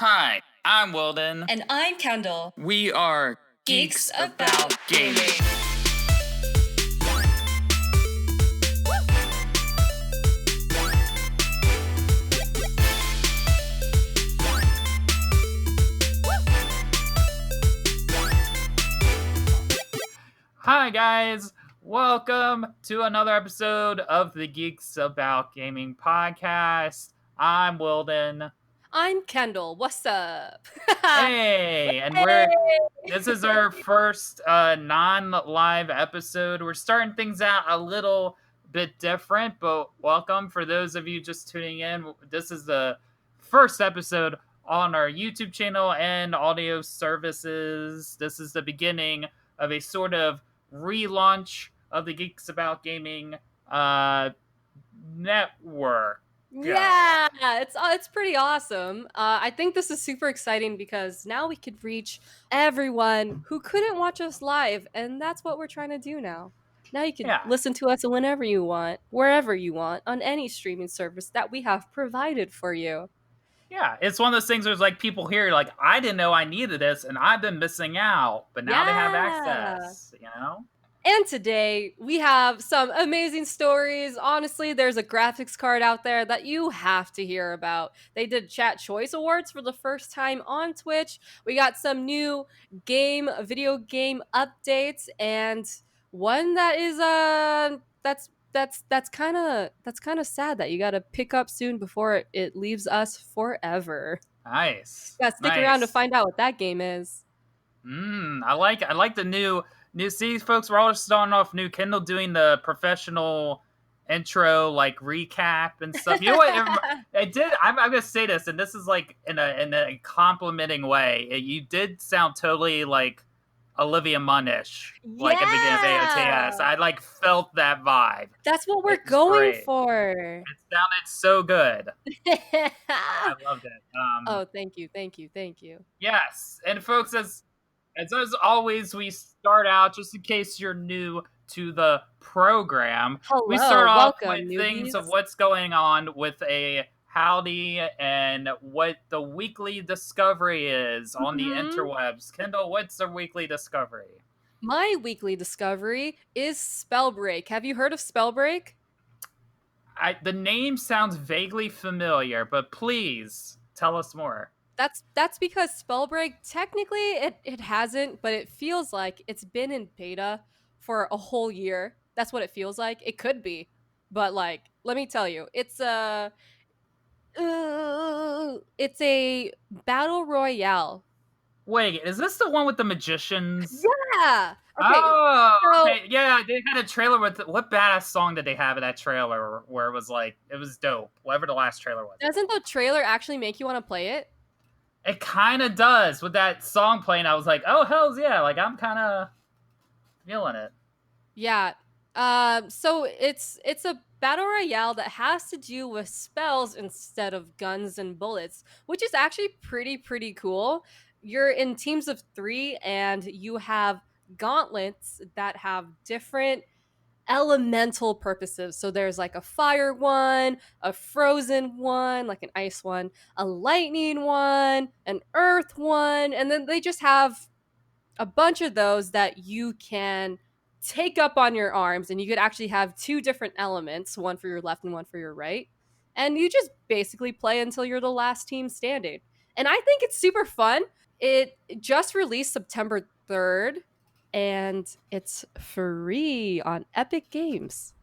Hi, I'm Willden. And I'm Kendelle. We are Geeks About Gaming. Hi guys, welcome to another episode of the Geeks About Gaming podcast. I'm Willden. I'm Kendelle. What's up? Hey, and this is our first non-live episode. We're starting things out a little bit different, but welcome for those of you just tuning in. This is the first episode on our YouTube channel and audio services. This is the beginning of a sort of relaunch of the Geeks About Gaming network. Yeah, it's pretty awesome. I think this is super exciting because now we could reach everyone who couldn't watch us live, and that's what we're trying to do now. Now you can listen to us whenever you want, wherever you want, on any streaming service that we have provided for you. Yeah, it's one of those things where it's like people here like, I didn't know I needed this and I've been missing out, but now they have access, you know? And today we have some amazing stories. Honestly, there's a graphics card out there that you have to hear about. They did Chat Choice Awards for the first time on Twitch. We got some new video game updates, and one that is that's kind of sad that you got to pick up soon before it leaves us forever. Nice. Yeah, stick around to find out what that game is. I like the new. See, folks, we're all starting off new. Kendelle doing the professional intro, like recap and stuff. You know what? It did. I'm gonna say this, and this is like in a complimenting way. You did sound totally like Olivia Munn-ish, like at the beginning of AOTS. I like felt that vibe. That's what we're going for. It sounded so good. I loved it. Oh, thank you. Yes, and folks, as always, we start out, just in case you're new to the program, we start off with things of what's going on with a howdy and what the weekly discovery is on the interwebs. Kendelle, what's the weekly discovery? My weekly discovery is Spellbreak. Have you heard of Spellbreak? The name sounds vaguely familiar, but please tell us more. That's because Spellbreak, technically it hasn't, but it feels like it's been in beta for a whole year. That's what it feels like. It could be, but like, let me tell you, it's a battle royale. Wait, is this the one with the magicians? Yeah. Okay. Oh, okay. Yeah, they had a trailer with what badass song did they have in that trailer where it was like it was dope. Whatever the last trailer was. Doesn't the trailer actually make you want to play it? It kind of does. With that song playing, I was like, oh, hells yeah. Like, I'm kind of feeling it. Yeah. So it's a battle royale that has to do with spells instead of guns and bullets, which is actually pretty cool. You're in teams of 3, and you have gauntlets that have different elemental purposes. So there's like a fire one, a frozen one, like an ice one, a lightning one, an earth one, and then they just have a bunch of those that you can take up on your arms, and you could actually have 2 different elements, one for your left and one for your right, and you just basically play until you're the last team standing. And I think it's super fun. It just released September 3rd, and it's free on Epic Games.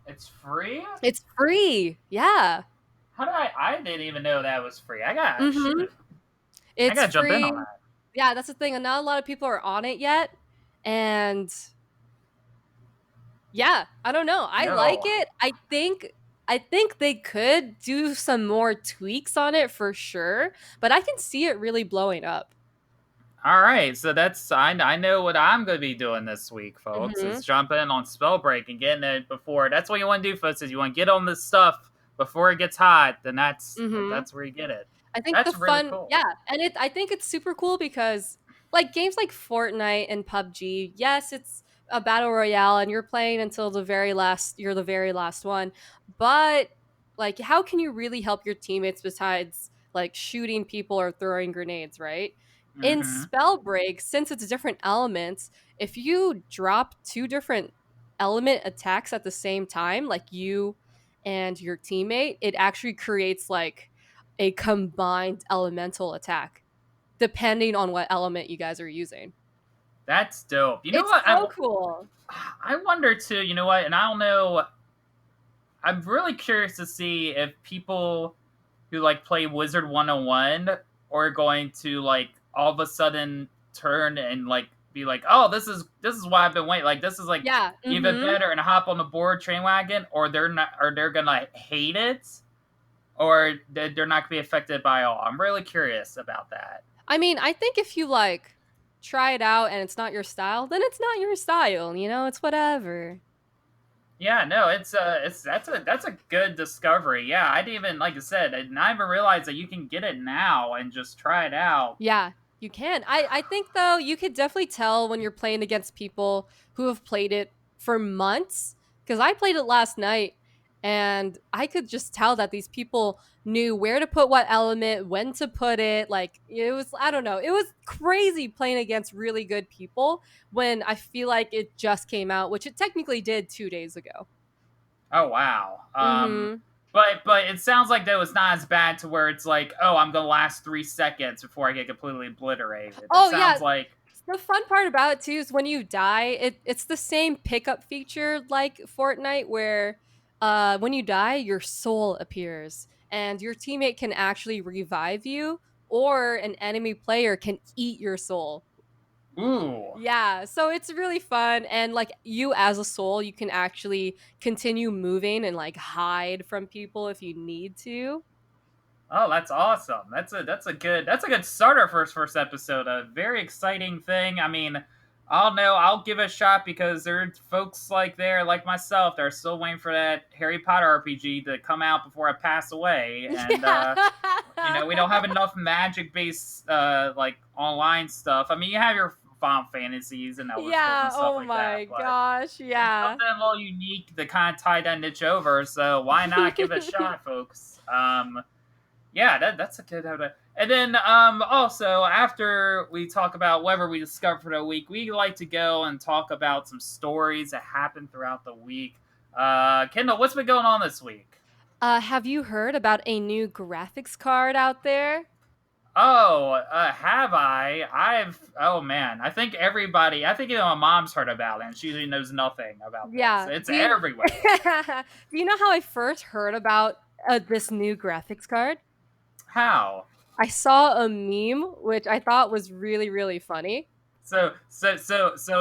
It's free? It's free, yeah. How did I didn't even know that was free. I gotta jump in on that. Yeah, that's the thing. And not a lot of people are on it yet. And yeah, I don't know. I like it. I think they could do some more tweaks on it for sure, but I can see it really blowing up. All right, so that's I know what I'm going to be doing this week, folks. Is jumping in on Spellbreak and getting it before. That's what you want to do, folks. Is you want to get on this stuff before it gets hot. Then that's where you get it. I think that's really cool. Yeah, and I think it's super cool because like games like Fortnite and PUBG, yes, it's a battle royale and you're playing until you're the very last one, but like how can you really help your teammates besides like shooting people or throwing grenades, right? In Mm-hmm. spell break, since it's different elements, if you drop two different element attacks at the same time, like you and your teammate, it actually creates like a combined elemental attack depending on what element you guys are using. That's dope. You know It's what? so cool. I wonder too. You know what? And I don't know. I'm really curious to see if people who like play Wizard 101 are going to like all of a sudden turn and like be like, oh, this is why I've been waiting. Like this is like Yeah. even Mm-hmm. better, and hop on the board train wagon, or they're not, or they're gonna hate it, or they're not gonna be affected by all. I'm really curious about that. I mean, I think if you like try it out and it's not your style, then it's not your style, you know? It's whatever. Yeah, no, it's that's a good discovery. Yeah, I didn't even like I said, I didn't even realize that you can get it now and just try it out. Yeah, you can. I think though you could definitely tell when you're playing against people who have played it for months because I played it last night and I could just tell that these people knew where to put what element, when to put it. Like it was I don't know. It was crazy playing against really good people when I feel like it just came out, which it technically did 2 days ago. Oh wow. Mhm. But it sounds like that was not as bad to where it's like, oh, I'm gonna last 3 seconds before I get completely obliterated. It Oh yeah, sounds like the fun part about it too is when you die, it's the same pickup feature like Fortnite where when you die, your soul appears and your teammate can actually revive you or an enemy player can eat your soul. ooh. Yeah, so it's really fun and like you as a soul, you can actually continue moving and like hide from people if you need to. Oh, that's awesome. That's a good starter for first episode. A very exciting thing. I mean, I'll know I'll give it a shot because there's folks like there like myself that are still waiting for that Harry Potter RPG to come out before I pass away. And Yeah. we don't have enough magic based like online stuff. I mean, you have your Final Fantasies and Elder Scrolls Yeah, and stuff oh like that, my but gosh, yeah. something a little unique to kind of tie that niche over. So why not give it a shot, folks? Yeah, that's a good idea. And then also after we talk about whatever we discovered for the week, we like to go and talk about some stories that happened throughout the week. Kendall, what's been going on this week? Have you heard about a new graphics card out there? Oh, have I? Oh man, I think even my mom's heard about it, and she knows nothing about this. Yeah. It's Do you everywhere. Do you know how I first heard about this new graphics card? How? I saw a meme which I thought was really really funny. So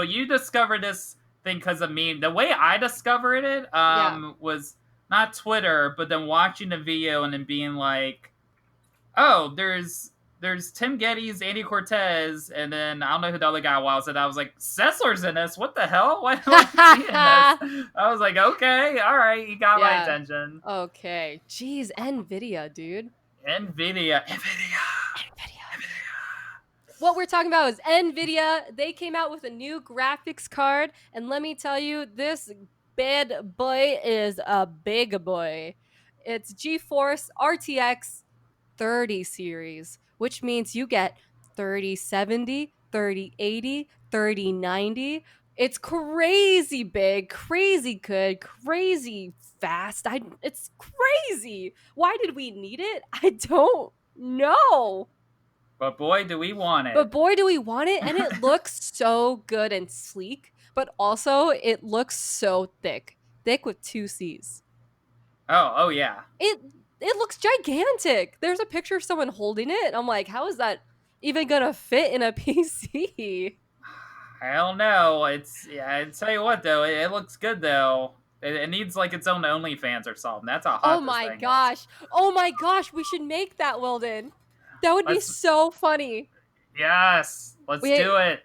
you discovered this thing because of me. The way I discovered it Yeah. was not Twitter, but then watching the video and then being like, oh, there's Tim Geddes, Andy Cortez, and then I don't know who the other guy was, and I was like, Sessler's in this. What the hell? Why do I see in this? I was like, okay, all right, you got my Yeah. attention. Okay. Jeez, Nvidia, dude. Nvidia. Nvidia. What we're talking about is Nvidia. They came out with a new graphics card, and let me tell you, this bad boy is a big boy. It's GeForce RTX 30 series, which means you get 3070, 3080, 3090. It's crazy big, crazy good, crazy fast. It's crazy. Why did we need it? I don't know. But boy, do we want it. But boy, do we want it. And it looks so good and sleek, but also it looks so thick. Thick with two C's. Oh yeah. It looks gigantic. There's a picture of someone holding it. I'm like, how is that even gonna fit in a PC? Hell no. I tell you what though, it looks good though. It needs like its own OnlyFans or something. That's how hot Oh this my thing gosh. Oh my gosh, we should make that, Wilden. That would be Let's so funny. yes, let's We do it.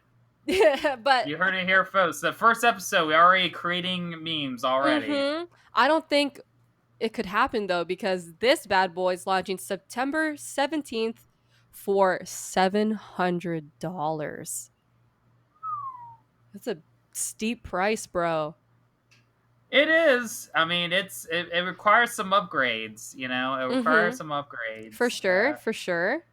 but You heard it here, folks. The first episode, we already creating memes already. I don't think it could happen though because this bad boy is launching September 17th for $700. That's a steep price, bro. It is. I mean, it requires some upgrades. You know, it requires some For upgrades. sure, for sure.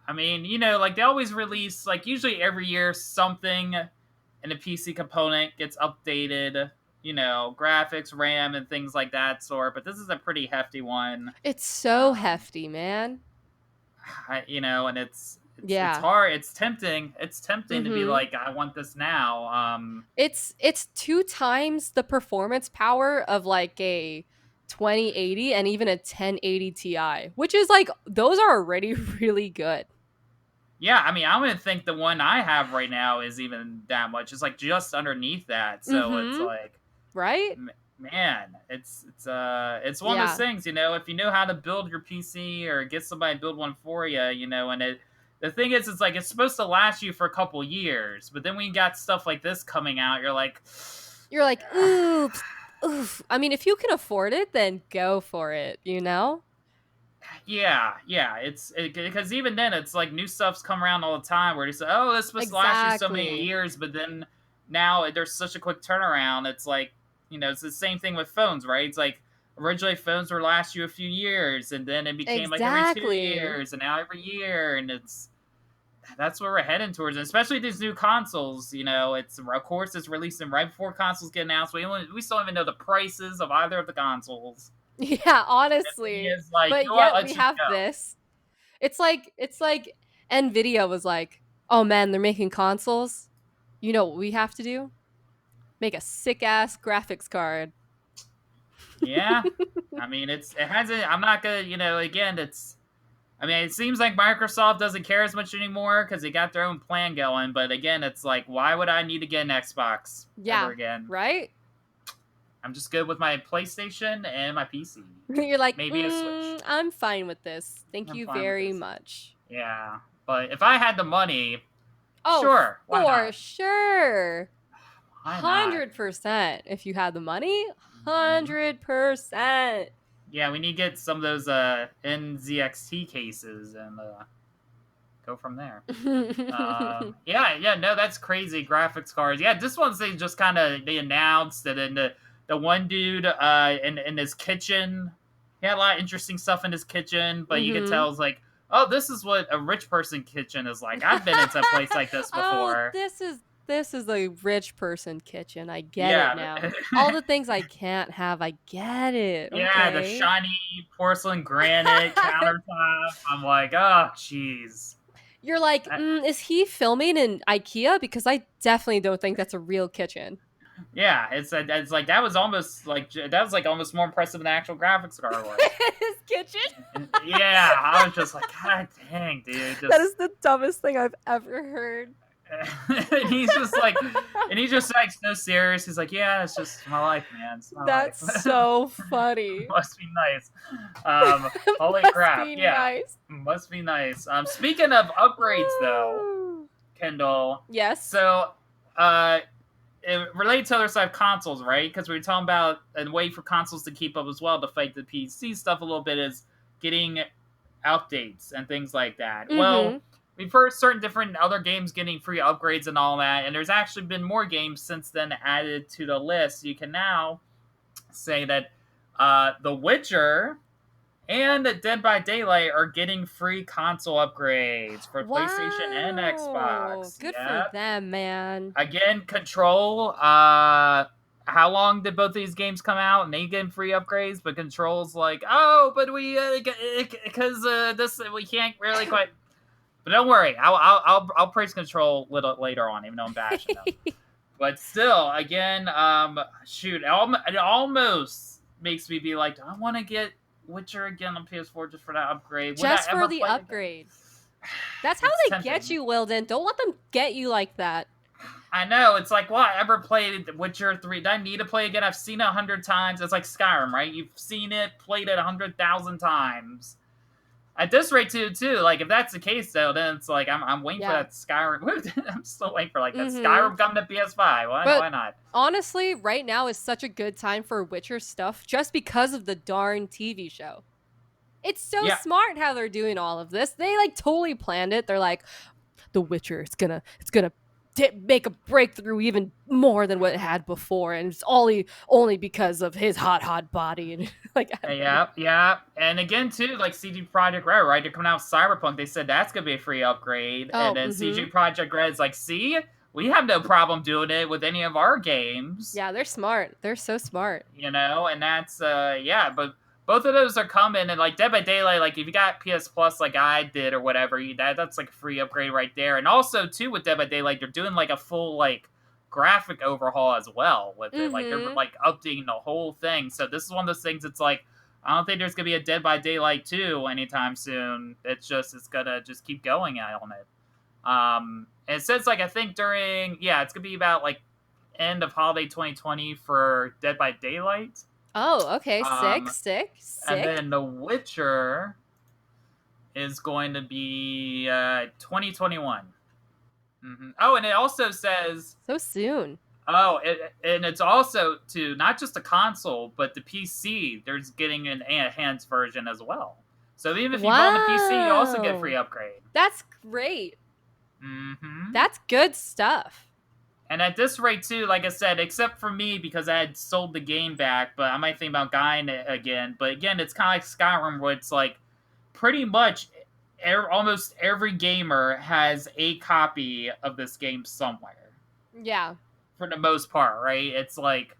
I mean, you know, like they always release, like usually every year, something in the PC component gets updated. You know, graphics, RAM, and things like that sort. But this is a pretty hefty one. It's so hefty, man. You know, and it's Yeah. hard. It's tempting. It's tempting to be Mm-hmm. like, I want this now. It's 2 times the performance power of like a 2080 and even a 1080 Ti, which is like those are already really good. Yeah, I mean, I wouldn't think the one I have right now is even that much. It's like just underneath that. So it's Mm-hmm. like, Right? man, it's one of those Yeah. things, you know, if you know how to build your PC or get somebody to build one for you, you know, and the thing is, it's like it's supposed to last you for a couple years, but then when you got stuff like this coming out, you're like, You're like, oops, oof. I mean, if you can afford it, then go for it, you know? yeah, because even then, it's like new stuff's come around all the time where you say, oh, it's supposed to last you so many Exactly. years, but then now there's such a quick turnaround. It's like, you know, it's the same thing with phones, right? It's like originally phones would last you a few years, and then it became like every two Exactly. years, and now every year, and that's where we're heading towards, and especially these new consoles. You know, it's of course it's releasing right before consoles get announced. We still don't even know the prices of either of the consoles. Yeah, The thing honestly. is, like, you But know what? yet we Let's just have go. this. It's like Nvidia was like, "Oh man, they're making consoles. You know what we have to do? Make a sick ass graphics card." Yeah, I mean, it hasn't. I'm not gonna, you know, again, it's. I mean, it seems like Microsoft doesn't care as much anymore because they got their own plan going. But again, it's like, why would I need to get an Xbox ever Yeah, again? right? I'm just good with my PlayStation and my PC. You're like, Maybe a Switch. I'm fine with this. Thank I'm you fine with very this. much. Yeah, but if I had the money, Oh, sure, why for not? sure. Why not? 100%. If you had the money, Mhm. 100%. Yeah, we need to get some of those NZXT cases and go from there. Yeah, no, that's crazy. Graphics cards. Yeah, this one's they just kind of they announced that in the one dude in his kitchen, he had a lot of interesting stuff in his kitchen, but you could Mhm. tell it's like, oh, this is what a rich person kitchen is like. I've been into a place like this Oh, before. this is a rich person kitchen. I get it Yeah, now. All the things I can't have, I get it. yeah, the Okay. shiny porcelain granite countertop. I'm like, oh, jeez. You're like, I- is he filming in IKEA? Because I definitely don't think that's a real kitchen. Yeah, it's like that was like almost more impressive than the actual graphics card was. His kitchen? Yeah, I was just like, God dang, dude, That just is the dumbest thing I've ever heard. and he's just like so serious. He's like, yeah, it's just my life, man. It's my life. That's so funny. Must be nice. Holy Must crap, be yeah, nice. must be nice. Speaking of upgrades, though, Kendall. Yes. So, it relates to other side of consoles, right? Because we were talking about a way for consoles to keep up as well to fight the PC stuff a little bit is getting updates and things like that. Mm-hmm. Well, we've heard certain different other games getting free upgrades and all that, and there's actually been more games since then added to the list. You can now say that The Witcher and Dead by Daylight are getting free console upgrades for PlayStation and Wow. Xbox. Good for Yep. them, man. Again, Control. How long did both these games come out? And they getting free upgrades, but Control's like, oh, but we because this we can't really quite. But don't worry, I'll praise Control little later on, even though I'm bashing them. But still, again, shoot, it almost makes me be like, do I want to get Witcher again on PS4 just for that upgrade? Would I Just for ever the play it again? upgrade. That's how It's they get tempting. you, Willden. Don't let them get you like that. I know. It's like, well, I ever played Witcher 3. Did I need to play again? I've seen it 100 times. It's like Skyrim, right? You've seen it, played it 100,000 times. At this rate, too. Like, if that's the case, though, then it's like, I'm waiting for Yeah. that Skyrim. I'm still waiting for, like, that Mhm. Skyrim coming to PS5. Why not? Honestly, right now is such a good time for Witcher stuff just because of the darn TV show. It's so Yeah. smart how they're doing all of this. They like totally planned it. They're like, The Witcher, it's gonna make a breakthrough even more than what it had before, and it's only because of his hot body and like. Yeah. And again, too, like CD Projekt Red, right? They're coming out with Cyberpunk. They said that's gonna be a free upgrade, and then CG Projekt Red's like, see, we have no problem doing it with any of our games. Yeah, they're smart. They're so smart. You know, and that's but both of those are coming, and like Dead by Daylight, like if you got PS Plus like I did or whatever, that's like a free upgrade right there. And also too with Dead by Daylight, they're doing like a full like graphic overhaul as well with it. Like they're like updating the whole thing. So this is one of those things. It's like I don't think there's gonna be a Dead by Daylight 2 anytime soon. It's gonna just keep going on it. And it says like I think it's gonna be about like end of holiday 2020 for Dead by Daylight. Oh, okay. Sick. And then The Witcher is going to be 2021. Mm-hmm. Oh, and it also says so soon. Oh, and it's also to not just the console, but the PC. There's getting an enhanced version as well. So even if you bought the PC, you also get a free upgrade. That's great. Mm-hmm. That's good stuff. And at this rate, too, like I said, except for me, because I had sold the game back, but I might think about buying it again. But again, it's kind of like Skyrim, where it's like pretty much almost every gamer has a copy of this game somewhere. Yeah. For the most part, right? It's like,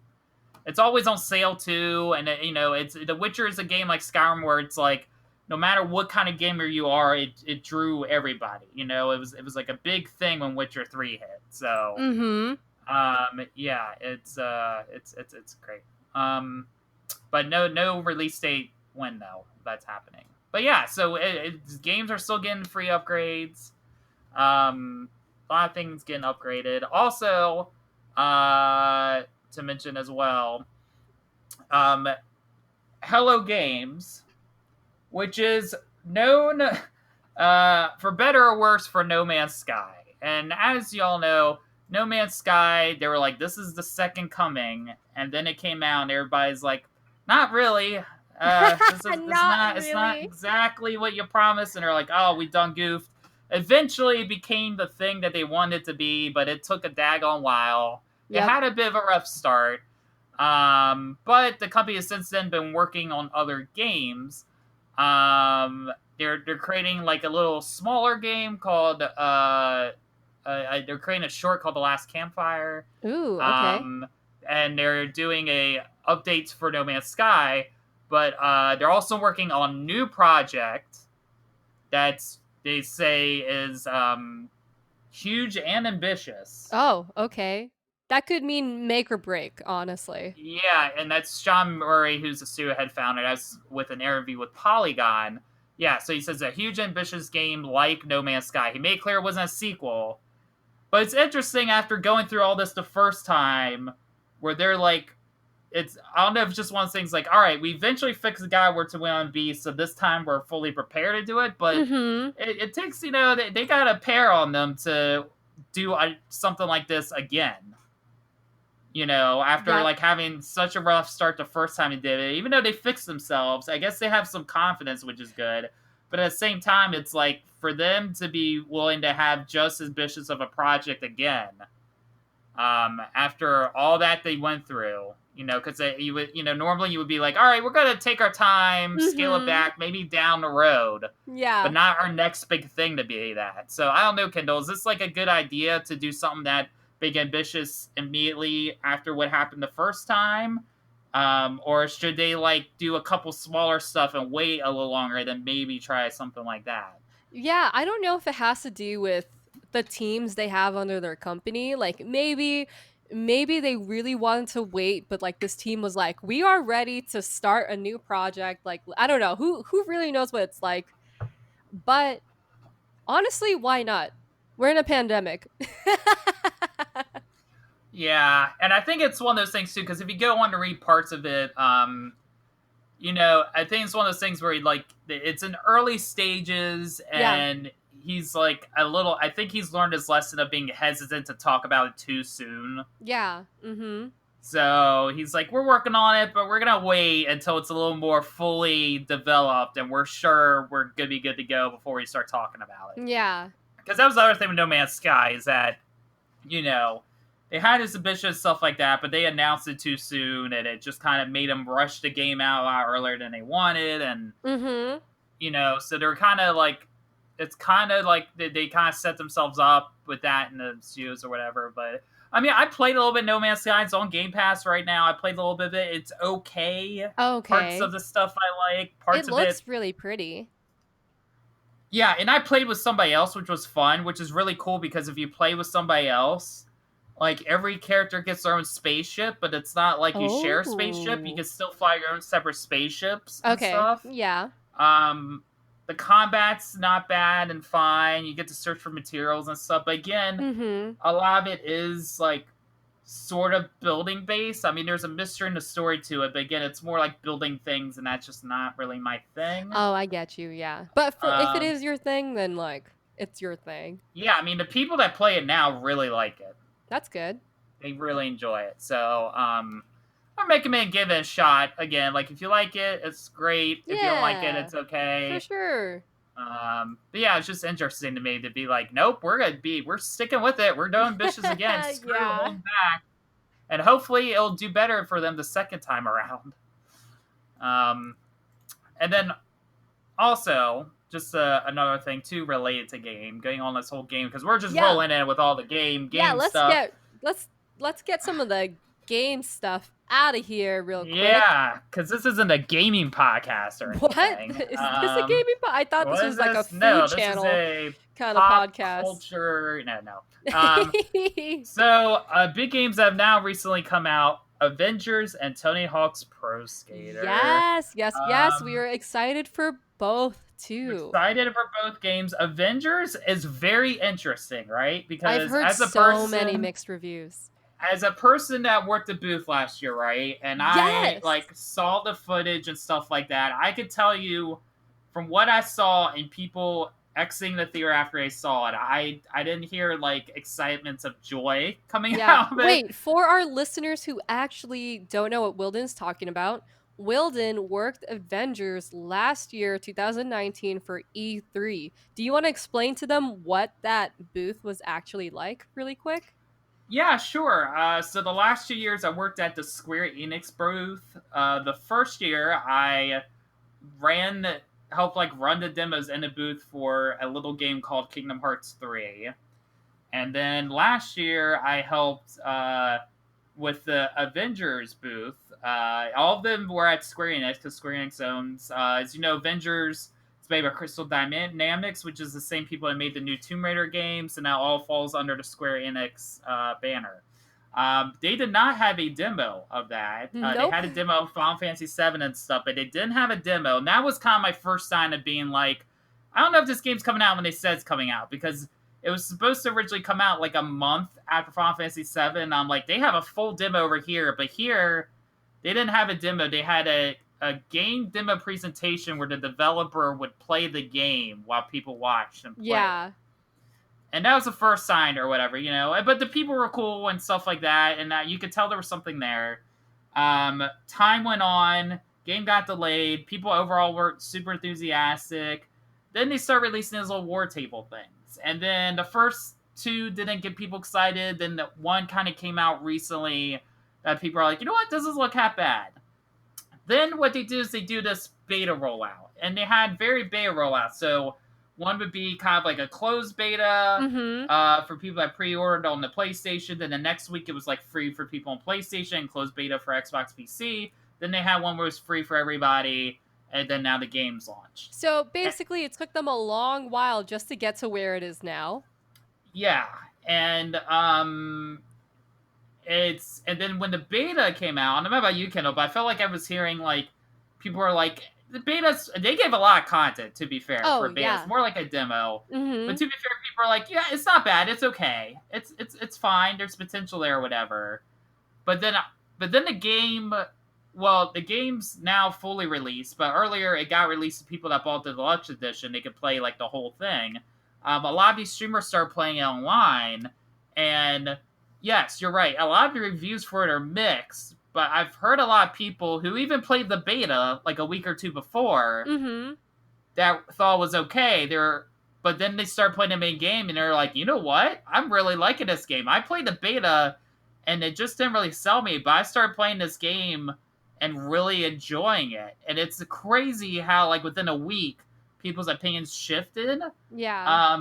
it's always on sale, too. And, it's The Witcher is a game like Skyrim where it's like, no matter what kind of gamer you are, it drew everybody. It was like a big thing when Witcher 3 hit. So, it's great. But no release date when though that's happening. But yeah, so games are still getting free upgrades. A lot of things getting upgraded. Also, to mention as well, Hello Games, which is known, for better or worse, for No Man's Sky. And as y'all know, No Man's Sky, they were like, this is the second coming. And then it came out and everybody's like, not really. It's not exactly what you promised. And they're like, oh, we done goofed. Eventually it became the thing that they wanted it to be, but it took a daggone while. Yep. It had a bit of a rough start. But the company has since then been working on other games. They're creating like a little smaller game called they're creating a short called The Last Campfire. Ooh, okay. And they're doing updates for No Man's Sky, but they're also working on a new project that they say is huge and ambitious. Oh, okay. That could mean make or break, honestly. Yeah, and that's Sean Murray, who's the studio head founder. That's with an interview with Polygon. Yeah, so he says a huge, ambitious game like No Man's Sky. He made clear it wasn't a sequel. But it's interesting after going through all this the first time, where they're like, I don't know if it's just one of those things like, all right, we eventually fixed the guy where to win on B, so this time we're fully prepared to do it. But it takes, they got a pair on them to do something like this again. After like having such a rough start the first time they did it, even though they fixed themselves, I guess they have some confidence, which is good. But at the same time, it's like for them to be willing to have just as ambitious of a project again, after all that they went through, because normally you would be like, all right, we're going to take our time, scale it back, maybe down the road. Yeah. But not our next big thing to be that. So I don't know, Kendelle, is this like a good idea to do something that big ambitious immediately after what happened the first time, or should they like do a couple smaller stuff and wait a little longer, then maybe try something like that? Yeah, I don't know if it has to do with the teams they have under their company. Like maybe they really wanted to wait, but like this team was like, we are ready to start a new project. Like I don't know who really knows what it's like, but honestly, why not? We're in a pandemic. Yeah, and I think it's one of those things, too, because if you go on to read parts of it, I think it's one of those things where it's in early stages, and he's like I think he's learned his lesson of being hesitant to talk about it too soon. Yeah, mm-hmm. So he's like, we're working on it, but we're going to wait until it's a little more fully developed, and we're sure we're going to be good to go before we start talking about it. Yeah. Because that was the other thing with No Man's Sky, is that you know, they had exhibitions, stuff like that, but they announced it too soon, and it just kind of made them rush the game out a lot earlier than they wanted, and Mm-hmm. so they're kind of like, it's kind of like they kind of set themselves up with that in the studios or whatever. But I mean, I played a little bit of No Man's Sky. It's on Game Pass right now. I played a little bit of it. It's okay. Parts Okay. of the stuff I like. Parts It of it looks really pretty. Yeah, and I played with somebody else, which was fun, which is really cool because if you play with somebody else, like every character gets their own spaceship, but it's not like you share a spaceship. You Oh. can still fly your own separate spaceships and Okay. stuff. Yeah. The combat's not bad and fine. You get to search for materials and stuff. But again, Mm-hmm. a lot of it is like sort of building based. I mean, there's a mystery and a story to it, but again, it's more like building things, and that's just not really my thing. Oh, I get you. Yeah. But if it is your thing, then like it's your thing. Yeah, I mean, the people that play it now really like it. That's good. They really enjoy it. So, I recommend giving it a shot. Again, like if you like it, it's great. If you don't like it, it's okay. For sure. But yeah, it's just interesting to me to be like, nope, we're sticking with it. We're doing Ambitious again. Screw holding back. And hopefully it'll do better for them the second time around. And then also, just another thing too related to game, going on this whole game, because we're just rolling in with all the game stuff. Let's get some of the game stuff out of here real quick. Yeah, because this isn't a gaming podcast or anything. What? Is this a gaming podcast? I thought this was like a food channel kind of podcast. Culture. No. So, big games that have now recently come out: Avengers and Tony Hawk's Pro Skater. Yes. We are excited for both too. Excited for both games. Avengers is very interesting, right? Because I've heard as a so many mixed reviews. As a person that worked the booth last year, right, and I like saw the footage and stuff like that, I could tell you from what I saw and people exiting the theater after they saw it, I didn't hear like excitements of joy coming out of it. Wait, for our listeners who actually don't know what Willden's talking about, Willden worked Avengers last year, 2019, for E3. Do you want to explain to them what that booth was actually like, really quick? Yeah, sure. So the last 2 years I worked at the Square Enix booth. The first year I helped run the demos in the booth for a little game called Kingdom Hearts 3. And then last year I helped with the Avengers booth. All of them were at Square Enix because Square Enix owns, as you know, Avengers. It's made by Crystal Dynamics, which is the same people that made the new Tomb Raider games, and that all falls under the Square Enix banner. They did not have a demo of that. Nope. They had a demo of Final Fantasy VII and stuff, but they didn't have a demo. And that was kind of my first sign of being like, I don't know if this game's coming out when they said it's coming out, because it was supposed to originally come out like a month after Final Fantasy VII. And I'm like, they have a full demo over here, but here they didn't have a demo. They had a game demo presentation where the developer would play the game while people watched and played. Yeah. And that was the first sign or whatever, But the people were cool and stuff like that, and you could tell there was something there. Time went on, game got delayed, people overall were super enthusiastic. Then they start releasing these little war table things. And then the first two didn't get people excited. Then the one kind of came out recently that people are like, you know what, this doesn't look that bad. Then what they do is they do this beta rollout. And they had very beta rollouts. So one would be kind of like a closed beta for people that pre-ordered on the PlayStation. Then the next week it was like free for people on PlayStation and closed beta for Xbox PC. Then they had one where it was free for everybody. And then now the game's launched. So basically it took them a long while just to get to where it is now. Yeah. And and then when the beta came out, I don't know about you, Kendall, but I felt like I was hearing like people were like, the betas, they gave a lot of content, to be fair, for beta. Yeah. It's more like a demo. Mm-hmm. But to be fair, people are like, yeah, it's not bad, it's okay. It's fine, there's potential there or whatever. But then the game, well, the game's now fully released, but earlier it got released to people that bought the deluxe edition. They could play like the whole thing. A lot of these streamers started playing it online, and yes, you're right. A lot of the reviews for it are mixed, but I've heard a lot of people who even played the beta like a week or two before that thought it was okay. But but then they start playing the main game, and they're like, you know what? I'm really liking this game. I played the beta, and it just didn't really sell me, but I started playing this game and really enjoying it. And it's crazy how, like, within a week, people's opinions shifted. Yeah.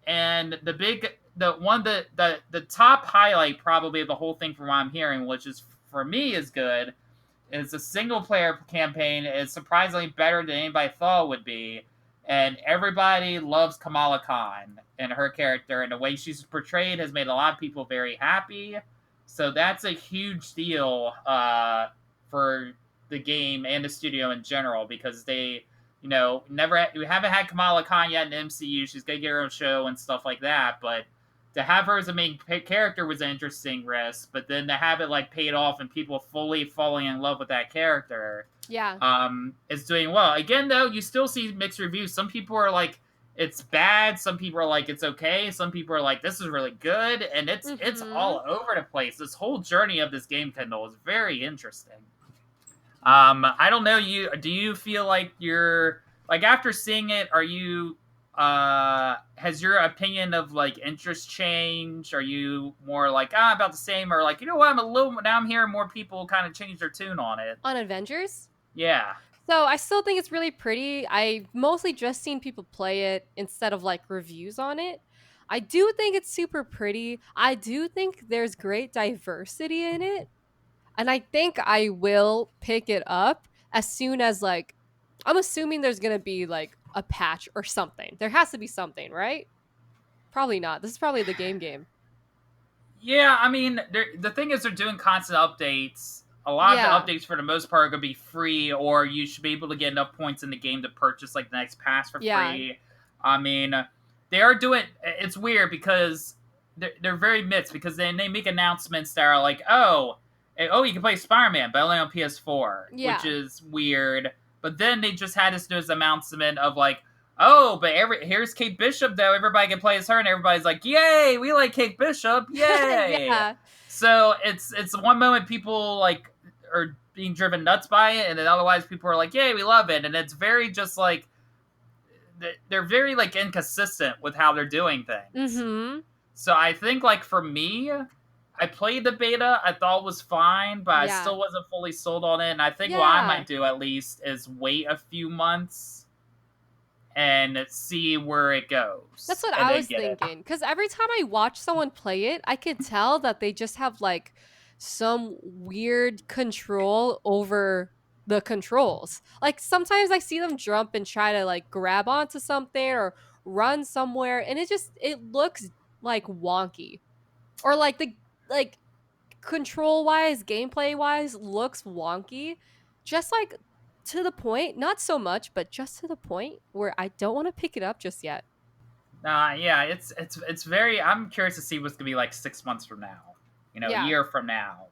And the top highlight probably of the whole thing from what I'm hearing, which is for me is good, is a single player campaign is surprisingly better than anybody thought it would be. And everybody loves Kamala Khan and her character, and the way she's portrayed has made a lot of people very happy. So that's a huge deal for the game and the studio in general, because they, we haven't had Kamala Khan yet in the MCU. She's gonna get her own show and stuff like that, but to have her as a main character was an interesting risk. But then to have it like paid off and people fully falling in love with that character, is doing well. Again, though, you still see mixed reviews. Some people are like, it's bad. Some people are like, it's okay. Some people are like, this is really good. And it's all over the place. This whole journey of this game, Kendall, is very interesting. I don't know. Do you feel like you're like, after seeing it, are you has your opinion of like interest changed? Are you more like about the same, or like, you know what, now I'm hearing more people kind of change their tune on it on Avengers? Yeah. So I still think it's really pretty. I've mostly just seen people play it instead of like reviews on it. I do think it's super pretty. I do think there's great diversity in it. And I think I will pick it up as soon as, like, I'm assuming there's going to be like a patch or something. There has to be something, right? Probably not. This is probably the game. Yeah, I mean, the thing is, they're doing constant updates. A lot of the updates, for the most part, are going to be free, or you should be able to get enough points in the game to purchase like the next pass for free. I mean, they are doing. It's weird because they're very mixed, because then they make announcements that are like, oh, you can play Spider-Man, but only on PS4, which is weird. But then they just had this news announcement of like, oh, but here's Kate Bishop, though. Everybody can play as her, and everybody's like, yay, we like Kate Bishop, yay. So it's one moment people like are being driven nuts by it, and then otherwise people are like, yay, we love it. And it's very just like, they're very like inconsistent with how they're doing things. So I think, like, for me, I played the beta. I thought it was fine, but I still wasn't fully sold on it. And I think what I might do, at least, is wait a few months and see where it goes. That's what I was thinking. Because every time I watch someone play it, I could tell that they just have, like, some weird control over the controls. Like, sometimes I see them jump and try to, like, grab onto something or run somewhere, and it looks, like, wonky. Or, like, control-wise, gameplay-wise, looks wonky. Just, like, to the point. Not so much, but just to the point where I don't want to pick it up just yet. Yeah, it's very... I'm curious to see what's going to be like 6 months from now. A year from now.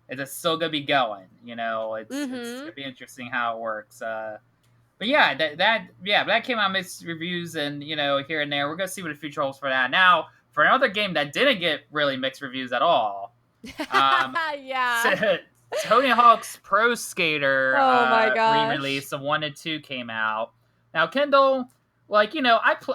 Is it still going to be going? It's going to be interesting how it works. But yeah, that came out mixed reviews and, here and there. We're going to see what the future holds for that. Now, for another game that didn't get really mixed reviews at all. Tony Hawk's Pro Skater re-release of 1 and 2 came out. Now, Kendall, like,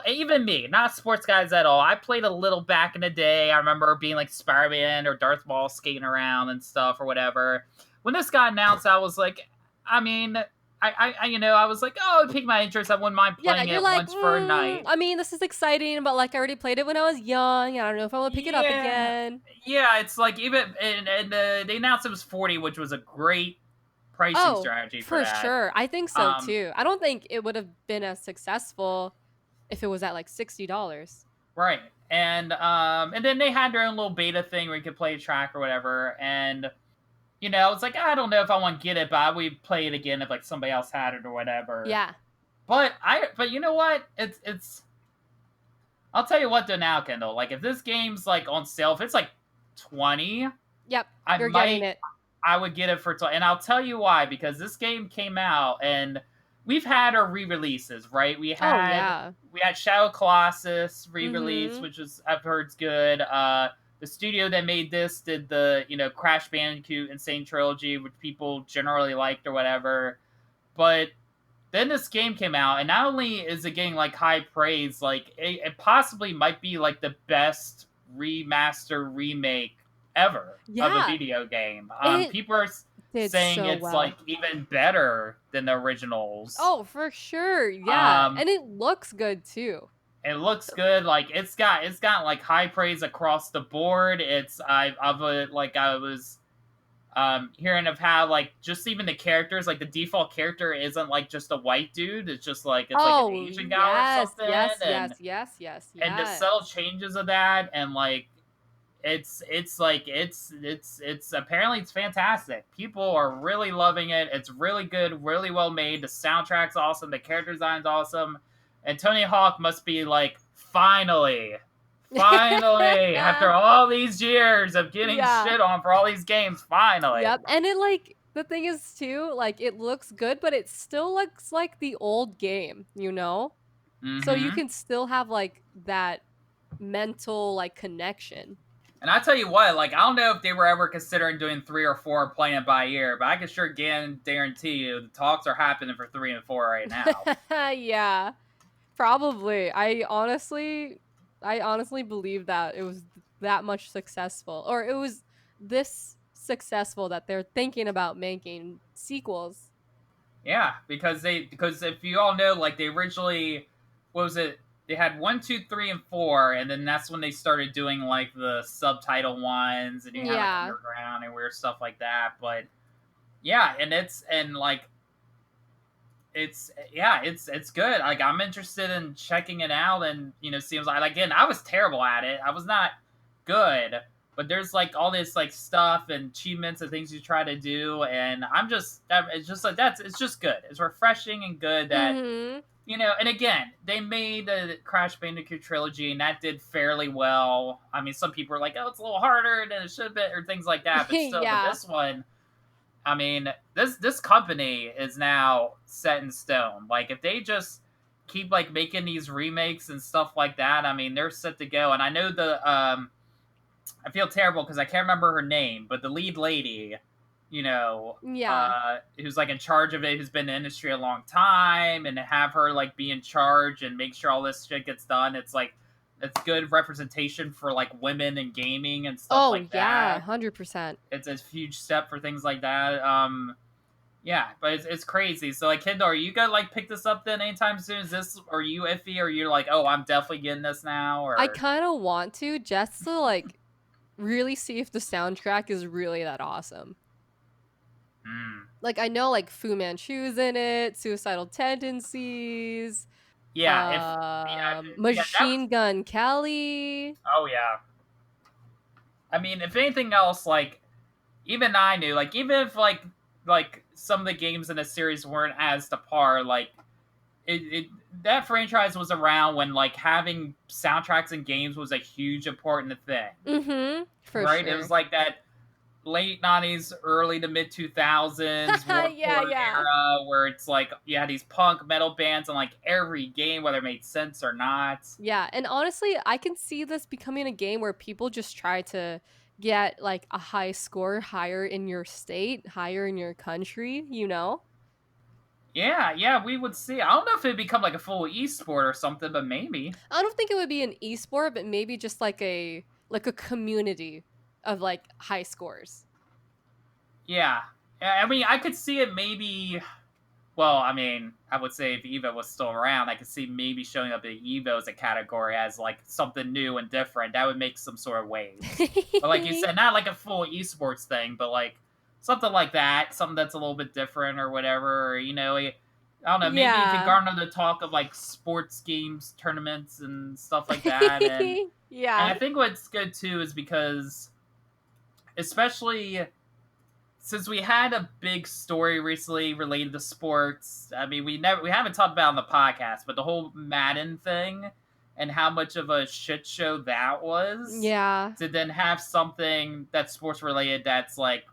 even me, not sports guys at all, I played a little back in the day. I remember being like Spider-Man or Darth Maul skating around and stuff or whatever. When this got announced, I was like, I mean... I was like, oh, it piqued my interest. I wouldn't mind playing it once for a night. I mean, this is exciting, but like I already played it when I was young. I don't know if I want to pick it up again. Yeah, it's like even and they announced it was $40, which was a great pricing strategy for that. Sure. I think so too. I don't think it would have been as successful if it was at like $60. Right, and then they had their own little beta thing where you could play a track or whatever, and. It's like, I don't know if I want to get it, but I would play it again if like somebody else had it or whatever. Yeah. But you know what? It's. I'll tell you what though now, Kendall. Like if this game's like on sale, if it's like $20. Yep. You're getting it. I would get it for $20, and I'll tell you why. Because this game came out, and we've had our re-releases, right? We had Shadow Colossus re-release, which is I've heard's good. The studio that made this did the, Crash Bandicoot Insane Trilogy, which people generally liked or whatever. But then this game came out, and not only is it getting like high praise, like it possibly might be like the best remaster remake ever of a Yeah, video game. it People are did saying so it's well. like even better than the originals. Oh, for sure. Yeah. Um, And it looks good too. it looks good. Like it's got like high praise across the board. I was hearing of how like just even the characters, like the default character isn't like just a white dude. It's like an Oh, Asian guy or yes, something, yes, and yes, yes, yes, the yes. subtle changes of that, and like it's apparently it's fantastic. People are really loving it. It's really good, really well made. The soundtrack's awesome. The character design's awesome, and Tony Hawk must be like finally after all these years of getting Yeah. shit on for all these games, finally. Yep. And it like the thing is too, like it looks good, but it still looks like the old game, you know? So you Mm-hmm. can still have like that mental like connection. And I tell you what, like I don't know if they were ever considering doing 3 or 4 playing it by ear, but I can sure guarantee you the talks are happening for 3 and 4 right now. Yeah. Probably. I honestly believe that it was that much successful, or it was this successful that they're thinking about making sequels. Yeah, because if you all know, like they originally, what was it? They had 1, 2, 3, and 4, and then that's when they started doing like the subtitle ones, and you had like Yeah. underground and weird stuff like that. But yeah, and like it's good. Like I'm interested in checking it out, and seems like again I was terrible at it. I was not good, but there's like all this like stuff and achievements and things you try to do, and it's just like it's just good. It's refreshing and good that Mhm. and again they made the Crash Bandicoot trilogy, and that did fairly well. I mean, some people are like, oh, it's a little harder than it should have been or things like that, but still, but Yeah. this one. I mean, this company is now set in stone. Like if they just keep like making these remakes and stuff like that, I mean, they're set to go. And I know I feel terrible because I can't remember her name, but the lead lady, Yeah. who's like in charge of it, who's been in the industry a long time, and to have her like be in charge and make sure all this shit gets done, it's good representation for like women in gaming and stuff Oh, like yeah, that. 100%. It's a huge step for things like that. Yeah, but it's crazy. So like, Kendall, are you gonna like pick this up then anytime soon? Is this, are you iffy, or you're like, oh, I'm definitely getting this now? I Or kind of want to just to like really see if the soundtrack is really that awesome. Hmm. Like I know like Fu Manchu's in it, Suicidal Tendencies, Yeah, if yeah, that was. Machine Gun Kelly. Oh yeah. I mean, if anything else, like even I knew, like even if like some of the games in the series weren't as to par, like it that franchise was around when like having soundtracks in games was a huge important thing, Mhm. For right? It was sure. like that late 90s, early to mid 2000s Yeah, Warport yeah. era where it's like you had these punk metal bands in like every game, whether it made sense or not. Yeah, and honestly, I can see this becoming a game where people just try to get like a high score higher in your state, higher in your country, you know? Yeah, yeah, we would see. I don't know if it'd become like a full esport or something, but maybe. I don't think it would be an esport, but maybe just like a community of like high scores. Yeah. I mean, I could see it maybe. Well, I mean, I would say if Evo was still around, I could see maybe showing up in Evo as a category as like something new and different. That would make some sort of waves. But like you said, not like a full esports thing, but like something like that, something that's a little bit different or whatever. Or, I don't know. Maybe you could Yeah. garner the talk of like sports games, tournaments, and stuff like that. And Yeah. I think what's good too is because, especially since we had a big story recently related to sports. I mean, we haven't talked about it on the podcast, but the whole Madden thing and how much of a shit show that was, Yeah. to then have something that's sports related that's like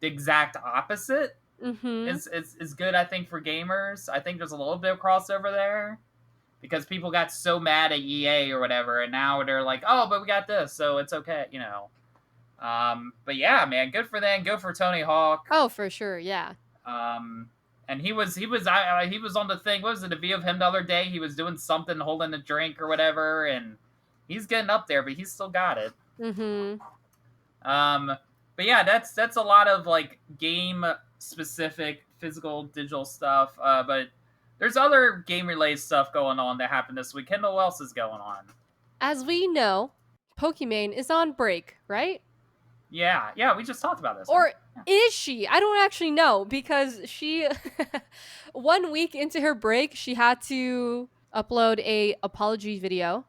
the exact opposite Mhm. is good. I think for gamers, I think there's a little bit of crossover there because people got so mad at EA or whatever, and now they're like, oh, but we got this, so it's okay. But yeah, man, good for them. Good for Tony Hawk. Oh, for sure. Yeah. Um, And he was on the thing. What was it? A view of him the other day. He was doing something, holding a drink or whatever, and he's getting up there, but he's still got it. But yeah, that's a lot of like game specific physical digital stuff. But there's other game related stuff going on that happened this week. Kendelle, what else is going on? As we know, Pokimane is on break, right? Yeah, we just talked about this. Or right? is she? I don't actually know because she 1 week into her break, she had to upload a apology video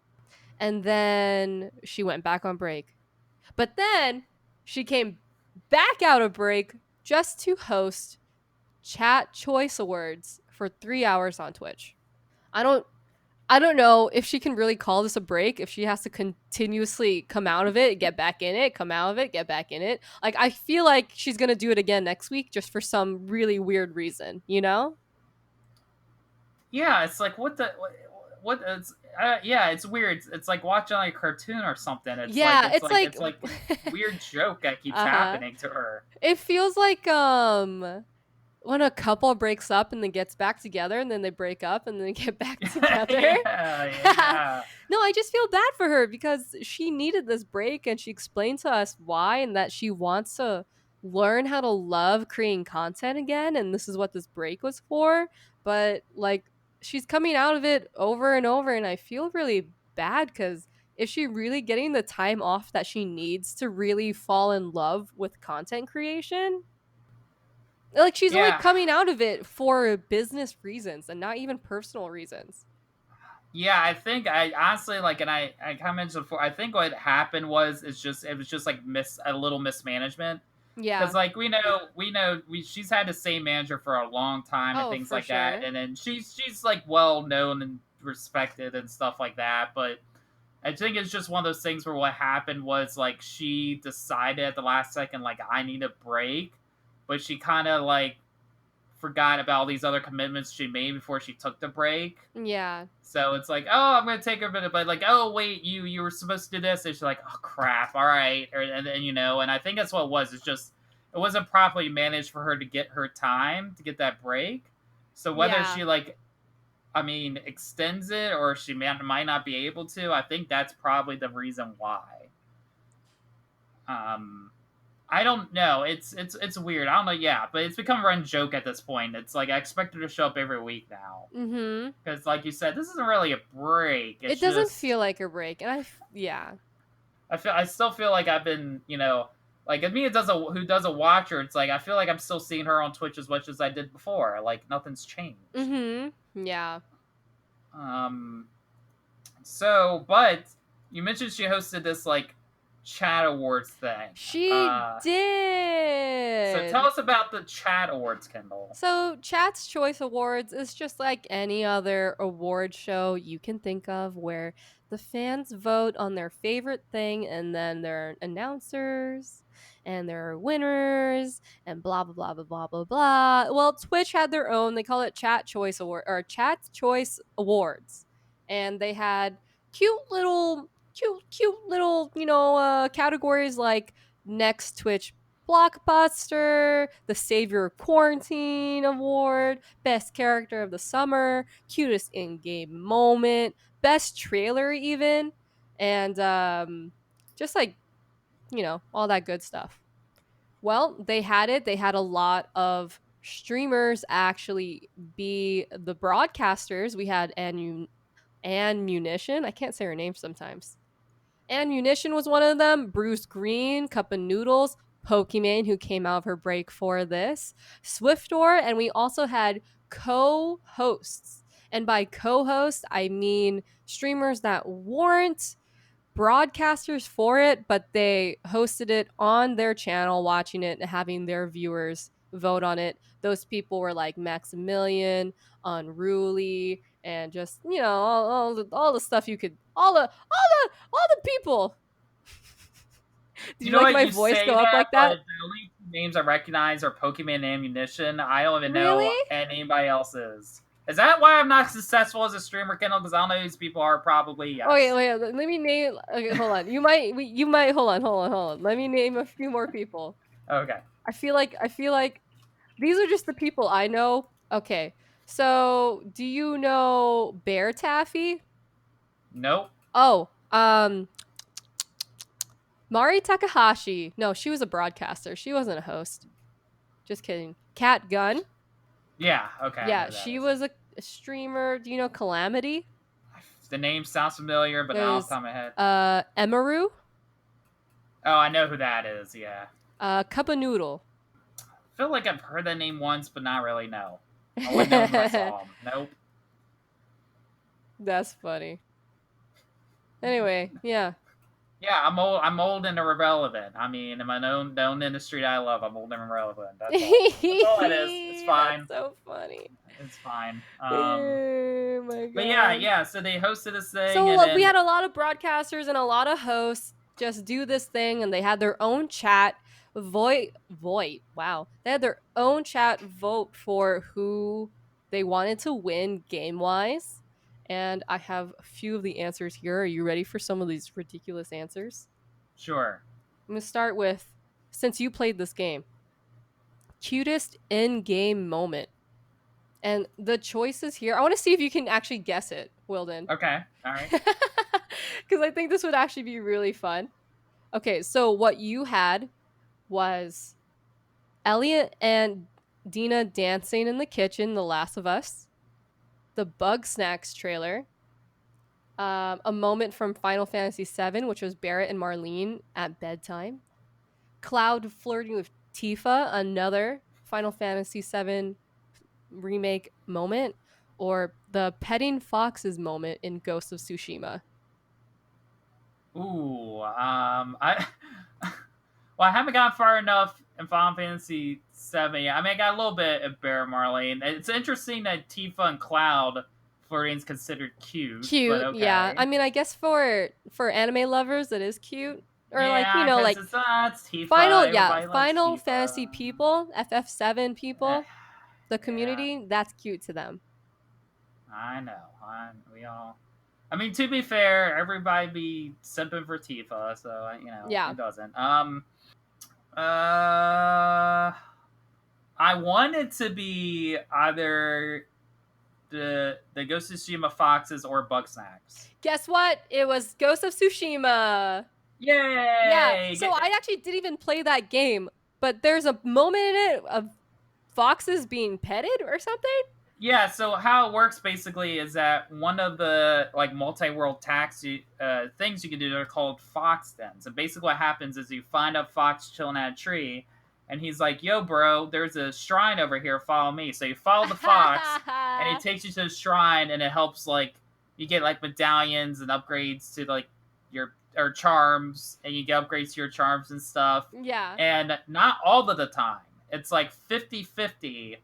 and then she went back on break. But then she came back out of break just to host Chat Choice Awards for 3 hours on Twitch. I don't know if she can really call this a break, if she has to continuously come out of it, get back in it, come out of it, get back in it. Like, I feel like she's going to do it again next week just for some really weird reason, you know? Yeah, it's like, what it's, yeah, it's weird. It's like watching like a cartoon or something. It's it's like weird joke that keeps happening to her. It feels like, when a couple breaks up and then gets back together and then they break up and then get back together. yeah. No, I just feel bad for her because she needed this break and she explained to us why and that she wants to learn how to love creating content again and this is what this break was for. But like she's coming out of it over and over and I feel really bad because is she really getting the time off that she needs to really fall in love with content creation? Like, she's only coming out of it for business reasons and not even personal reasons. Yeah, I think I honestly like, and I kind of mentioned before. I think what happened was it was just like a little mismanagement. Yeah, because like we know she's had the same manager for a long time and things like that, and then she's like well known and respected and stuff like that. But I think it's just one of those things where what happened was like she decided at the last second like I need a break. But she kind of like forgot about all these other commitments she made before she took the break. Yeah. So it's like, oh, I'm gonna take a bit, but like, oh wait, you were supposed to do this. And she's like, oh crap, all right, and and I think that's what it was. It's just it wasn't properly managed for her to get her time to get that break. So whether she like, I mean, extends it or she might not be able to, I think that's probably the reason why. I don't know. It's weird. I don't know. Yeah, but it's become a running joke at this point. It's like I expect her to show up every week now. Because, like you said, this isn't really a break. It doesn't feel like a break, and I still feel like I've been, like if me who does a watcher, it's like I feel like I'm still seeing her on Twitch as much as I did before. Like nothing's changed. Yeah. So, but you mentioned she hosted this like Chat Awards thing. She did. So tell us about the Chat Awards, Kendelle. So Chat's Choice Awards is just like any other award show you can think of where the fans vote on their favorite thing and then there are announcers and there are winners and blah blah blah blah blah blah blah. Well, Twitch had their own. They call it Chat Choice Award or Chat Choice Awards. And they had cute little categories like next Twitch blockbuster, the Savior of Quarantine Award, best character of the summer, cutest in-game moment, best trailer even, and just like all that good stuff. Well, they had a lot of streamers actually be the broadcasters. We had Ann Munition. I can't say her name sometimes. And Munition was one of them. Bruce Green, Cup of Noodles, Pokimane, who came out of her break for this, Swiftdoor, and we also had co-hosts. And by co-host, I mean streamers that weren't broadcasters for it, but they hosted it on their channel, watching it and having their viewers vote on it. Those people were like Maximilian, Unruly, and just all the stuff you could all the people. Did you like my voice go up like that? The only names I recognize are Pokimane and Ammunition. I don't even know anybody else's. Is that why I'm not successful as a streamer, Kendelle? Because I don't know who these people are. Probably yes. Okay, wait. Let me name. Okay, hold on. You might. Hold on. Let me name a few more people. Okay. I feel like these are just the people I know. Okay. So, do you know Bear Taffy? Nope. Oh, Mari Takahashi. No, she was a broadcaster. She wasn't a host. Just kidding. Cat Gunn. Yeah, okay, I know Yeah, who that she is. was a streamer. Do you know Calamity? The name sounds familiar, but not off the There's top of my head. Emaru. Oh, I know who that is, yeah. Cup of Noodle. I feel like I've heard that name once, but not really, no. I wouldn't know him if I saw him. Nope. That's funny. Anyway, yeah. Yeah, I'm old and irrelevant. I mean, in my own industry that I love, I'm old and irrelevant. That's all that is. It's fine. That's so funny. It's fine. Oh my god. But yeah. So they hosted this thing, So and then we had a lot of broadcasters and a lot of hosts just do this thing, and they had their own chat vote. Wow, they had their own chat vote for who they wanted to win game wise. And I have a few of the answers here. Are you ready for some of these ridiculous answers? sure. I'm gonna start with, since you played this game, cutest in-game moment. And the choices here, I want to see if you can actually guess it, Willden. Okay. All right. Because I think this would actually be really fun. Okay, so what you had was Elliot and Dina dancing in the kitchen, The Last of Us, the Bug Snacks trailer, a moment from Final Fantasy VII, which was Barrett and Marlene at bedtime, Cloud flirting with Tifa, another Final Fantasy VII remake moment, or the petting foxes moment in Ghost of Tsushima. Ooh. I. Well, I haven't gone far enough in Final Fantasy VII. I mean, I got a little bit of Bear Marlene. It's interesting that Tifa and Cloud flirting is considered cute. Cute, but okay. yeah. I mean, I guess for anime lovers, it is cute. Or like, you know, 'cause like it's Tifa. Final Tifa. Fantasy people, FF7 people, the community, that's cute to them. I know. We all. I mean, to be fair, everybody be simping for Tifa, so it doesn't. I want it to be either the Ghost of Tsushima Foxes or Bug Snacks. Guess what? It was Ghost of Tsushima. Yay! Yeah. So I actually didn't even play that game, but there's a moment in it of foxes being petted or something. Yeah, so how it works basically is that one of the like multi-world tax things you can do, they're called fox dens. And basically what happens is you find a fox chilling at a tree, and he's like, "Yo, bro, there's a shrine over here. Follow me." So you follow the fox, and he takes you to the shrine, and it helps like you get like medallions and upgrades to like your or charms, and you get upgrades to your charms and stuff. Yeah. And not all of the time. It's like 50-50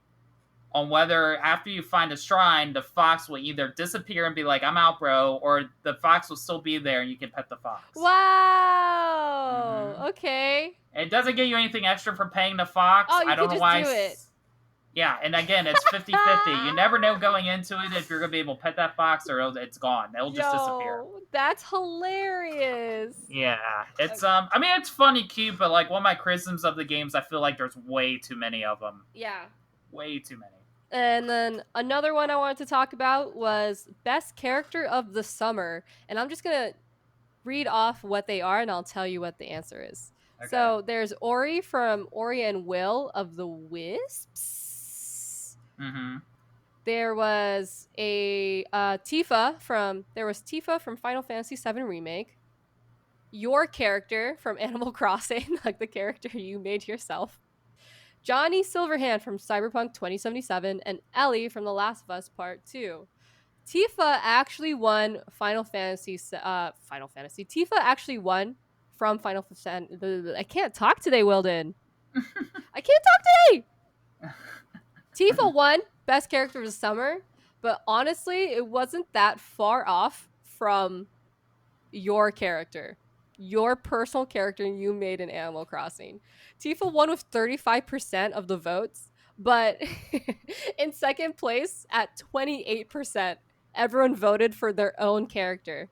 on whether after you find a shrine, the fox will either disappear and be like, "I'm out, bro," or the fox will still be there and you can pet the fox. Wow. Mm-hmm. Okay. It doesn't give you anything extra for paying the fox. Oh, you I don't can know why. Do it. Yeah, and again, it's 50-50. You never know going into it if you're going to be able to pet that fox or it's gone. It'll just disappear. That's hilarious. Yeah. It's I mean, it's funny, cute, but like one of my criticisms of the games, I feel like there's way too many of them. Yeah. Way too many. And then another one I wanted to talk about was Best Character of the Summer. And I'm just going to read off what they are, and I'll tell you what the answer is. Okay. So there's Ori from Ori and Will of the Wisps. Mm-hmm. There was Tifa from Final Fantasy VII Remake. Your character from Animal Crossing, like the character you made yourself. Johnny Silverhand from Cyberpunk 2077, and Ellie from The Last of Us Part 2. Tifa actually won Final Fantasy. Tifa actually won from Final Fantasy. I can't talk today, Willden. I can't talk today! Tifa won Best Character of the Summer, but honestly, it wasn't that far off from your character. Your personal character you made in Animal Crossing. Tifa won with 35% of the votes, but in second place at 28%, everyone voted for their own character.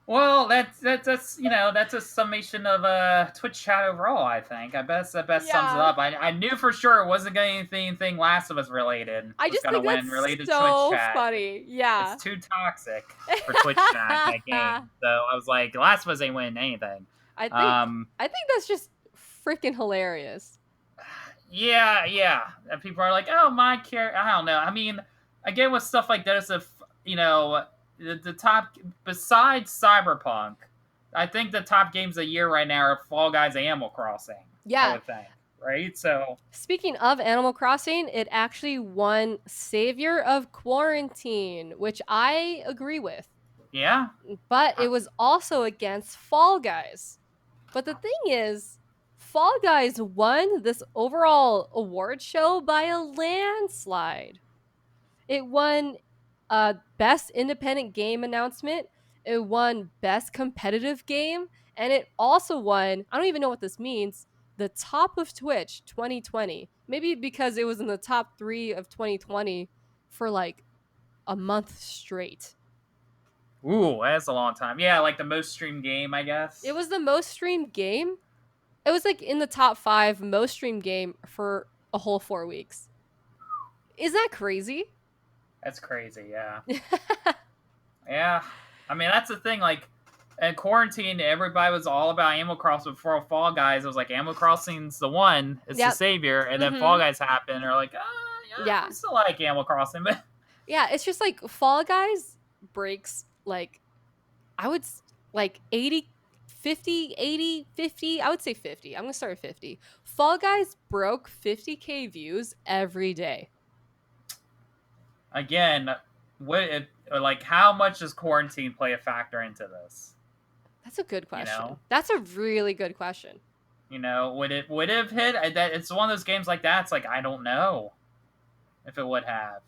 Well, that's that's a summation of Twitch chat overall. I think that best sums it Yeah. up. I knew for sure it wasn't going to anything Last of Us related I was just gonna think win that's related to Twitch so chat. funny. It's Yeah. too toxic for Twitch chat that game. So I was like, Last of Us ain't winning anything. I think Um, I think that's just freaking hilarious. yeah. And people are like, oh, my character. I don't know. I mean, again, with stuff like this, if the top besides Cyberpunk, I think the top games of the year right now are Fall Guys and Animal Crossing. I Yeah. would think, right? So Speaking of Animal Crossing, it actually won Savior of Quarantine, which I agree with. yeah, But it was also against Fall Guys. But the thing is, Fall Guys won this overall award show by a landslide. It won Best Independent Game Announcement, it won Best Competitive Game, and it also won, I don't even know what this means, the Top of Twitch 2020. Maybe because it was in the top 3 of 2020 for like a month straight. ooh, that's a long time. Yeah, like the most streamed game, I It guess. was the most streamed game. It was like in the top 5 most streamed game for a whole 4 weeks. Is that crazy? That's crazy. Yeah. Yeah, I mean that's the thing. Like in quarantine, everybody was all about Animal Crossing. Before Fall Guys, it was like Animal Crossing's the one, it's the Yep. savior, and then Fall Mhm. Guys happened. They're like, yeah, Yeah. we still like Animal Crossing, but Yeah, it's just like Fall Guys breaks like I would like 80 50 80 50. I would say 50. I'm going to start at 50. Fall Guys broke 50k views every day. again, like how much does quarantine play a factor into this? That's a good question. You know, That's a really good question. would it have hit? That it's one of those games like that. It's like I don't know if it would have.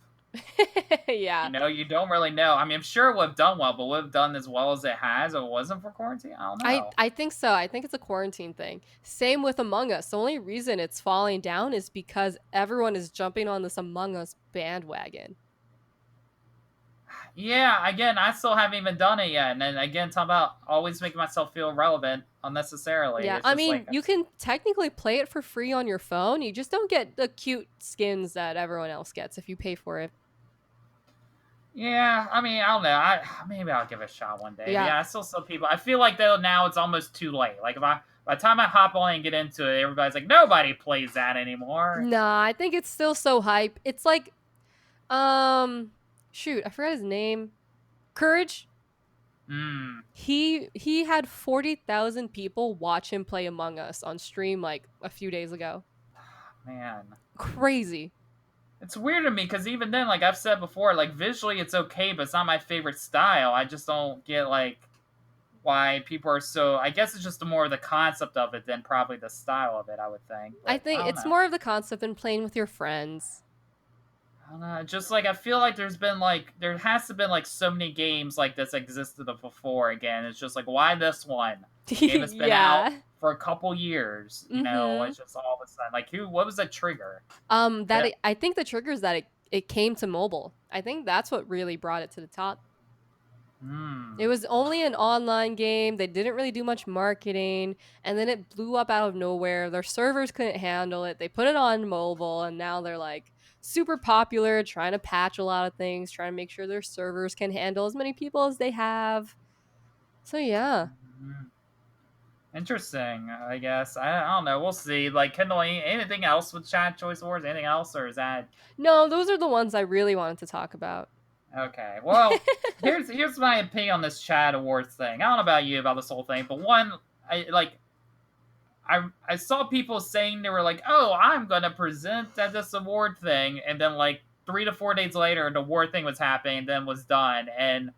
Yeah. You don't really know. I mean, I'm sure it would have done well, but would have done as well as it has if it wasn't for quarantine? I don't know. I think so. I think it's a quarantine thing. Same with Among Us. The only reason it's falling down is because everyone is jumping on this Among Us bandwagon. Yeah, again, I still haven't even done it yet. And then again, talking about always making myself feel relevant unnecessarily. Yeah, It's I just mean, like, you can technically play it for free on your phone. You just don't get the cute skins that everyone else gets if you pay for it. yeah, I mean, I don't know. Maybe I'll give it a shot one day. Yeah. Yeah, I still people. I feel like though now it's almost too late. Like by the time I hop on and get into it, everybody's like, nobody plays that anymore. Nah, I think it's still so hype. It's like, shoot, I forgot his name. Courage. He had 40,000 people watch him play Among Us on stream like a few days ago. Man, crazy. It's weird to me because even then, like I've said before, like visually it's okay, but it's not my favorite style. I just don't get like why people are so. I guess it's just more of the concept of it than probably the style of it. I would think. But I think don't it's know. more of the concept than playing with your friends. I don't know. Just like I feel like there has to been like so many games like this existed before. Again, it's just like why this one? The game has been out for a couple years. It's just all of a sudden like what was the trigger? I think the trigger is that it came to mobile. I think that's what really brought it to the top. It was only an online game. They didn't really do much marketing, and then it blew up out of nowhere. Their servers couldn't handle it. They put it on mobile, and now they're like super popular, trying to patch a lot of things, trying to make sure their servers can handle as many people as they have. So yeah. Interesting, I guess. I don't know. We'll see. Like, Kendall, anything else with Chat Choice Awards? Anything else, or is that? No, those are the ones I really wanted to talk about. Okay. Well, here's my opinion on this Chat Awards thing. I don't know about you about this whole thing, but one, I saw people saying they were like, "Oh, I'm gonna present at this award thing," and then like 3 to 4 days later, the award thing was happening, and then was done, and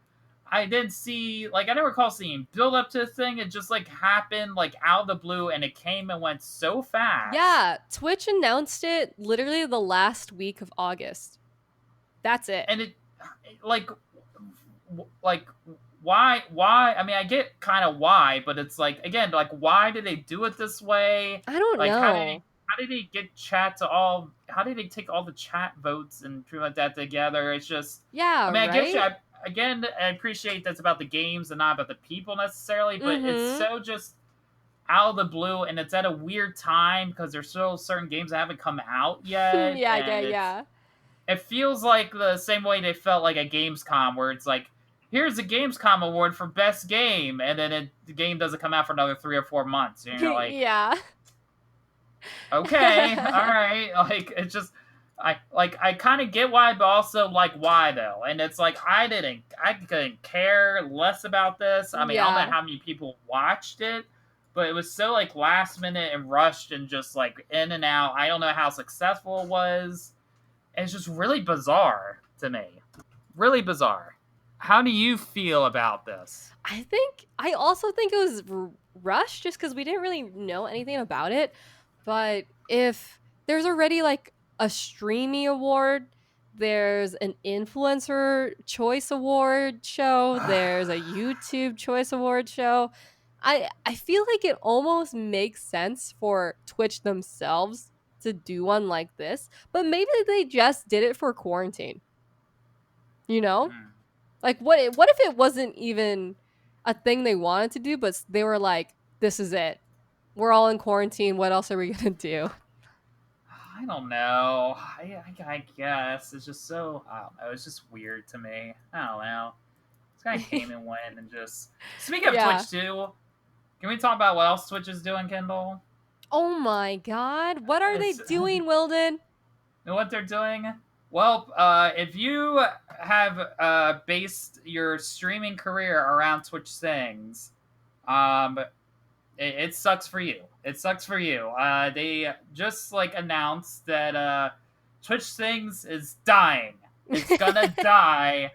I didn't see I don't recall seeing build up to the thing. It just like happened like out of the blue, and it came and went so fast. Yeah, Twitch announced it literally the last week of August. That's it. And it like why? I mean, I get kind of why, but it's like again, like why did they do it this way? I don't like, know. How did they get chat to all? How did they take all the chat votes and pretty much that together? It's just yeah. I mean, right? again, I appreciate that's about the games and not about the people necessarily, but it's so just out of the blue, and it's at a weird time because there's still certain games that haven't come out yet, and it feels like the same way they felt like at Gamescom, where it's like, here's a Gamescom award for best game, and then the game doesn't come out for another 3 or 4 months, and you're like, okay, all right, like it's just. I kind of get why, but also like why though, and it's like I couldn't care less about this. I mean, I don't know how many people watched it, but it was so like last minute and rushed and just like in and out. I don't know how successful it was. It's just really bizarre to me, really bizarre. How do you feel about this? I also think it was rushed just because we didn't really know anything about it. But if there's already like a streaming award, there's an influencer choice award show, there's a YouTube choice award show. I feel like it almost makes sense for Twitch themselves to do one like this, but maybe they just did it for quarantine. You know? Like what if it wasn't even a thing they wanted to do, but they were like, this is it. We're all in quarantine. What else are we going to do? I don't know. I guess it's just so, I don't know. It's just weird to me. I don't know. It's kind of came and went and just. Speaking of Twitch too, can we talk about what else Twitch is doing, Kendelle? Oh my God. What are they doing, Willden? You know what they're doing? Well, if you have based your streaming career around Twitch Sings, it sucks for you. It sucks for you. They just like announced that Twitch Sings is dying. It's gonna die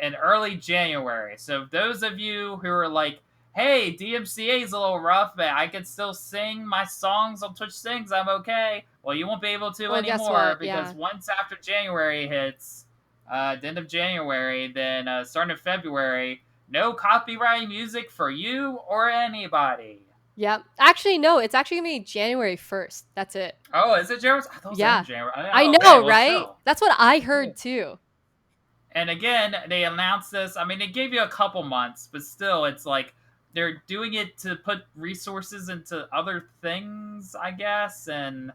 in early January. So those of you who are like, hey, DMCA is a little rough, but I can still sing my songs on Twitch Sings, I'm okay. Well, you won't be able to anymore because once after January hits, the end of January, then starting in February, no copyright music for you or anybody. Yep. Actually, no, it's actually going to be January 1st. That's it. Oh, is it January? I thought it was January. I know, right? Well, that's what I heard too. And again, they announced this. I mean, they gave you a couple months, but still, it's like they're doing it to put resources into other things, I guess. And,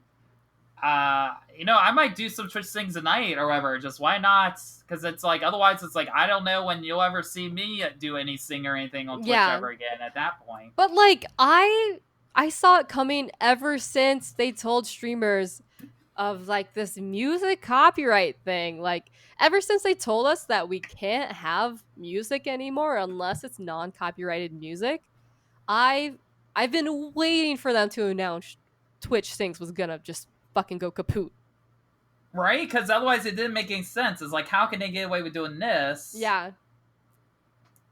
I might do some Twitch things tonight or whatever. Just why not? Because it's like, otherwise, it's like, I don't know when you'll ever see me do any sing or anything on Twitch ever again at that point. But, like, I saw it coming ever since they told streamers of like this music copyright thing. Like ever since they told us that we can't have music anymore unless it's non-copyrighted music, I've been waiting for them to announce Twitch Sings was gonna just fucking go kaput. Right? Because otherwise it didn't make any sense. It's like, how can they get away with doing this? Yeah.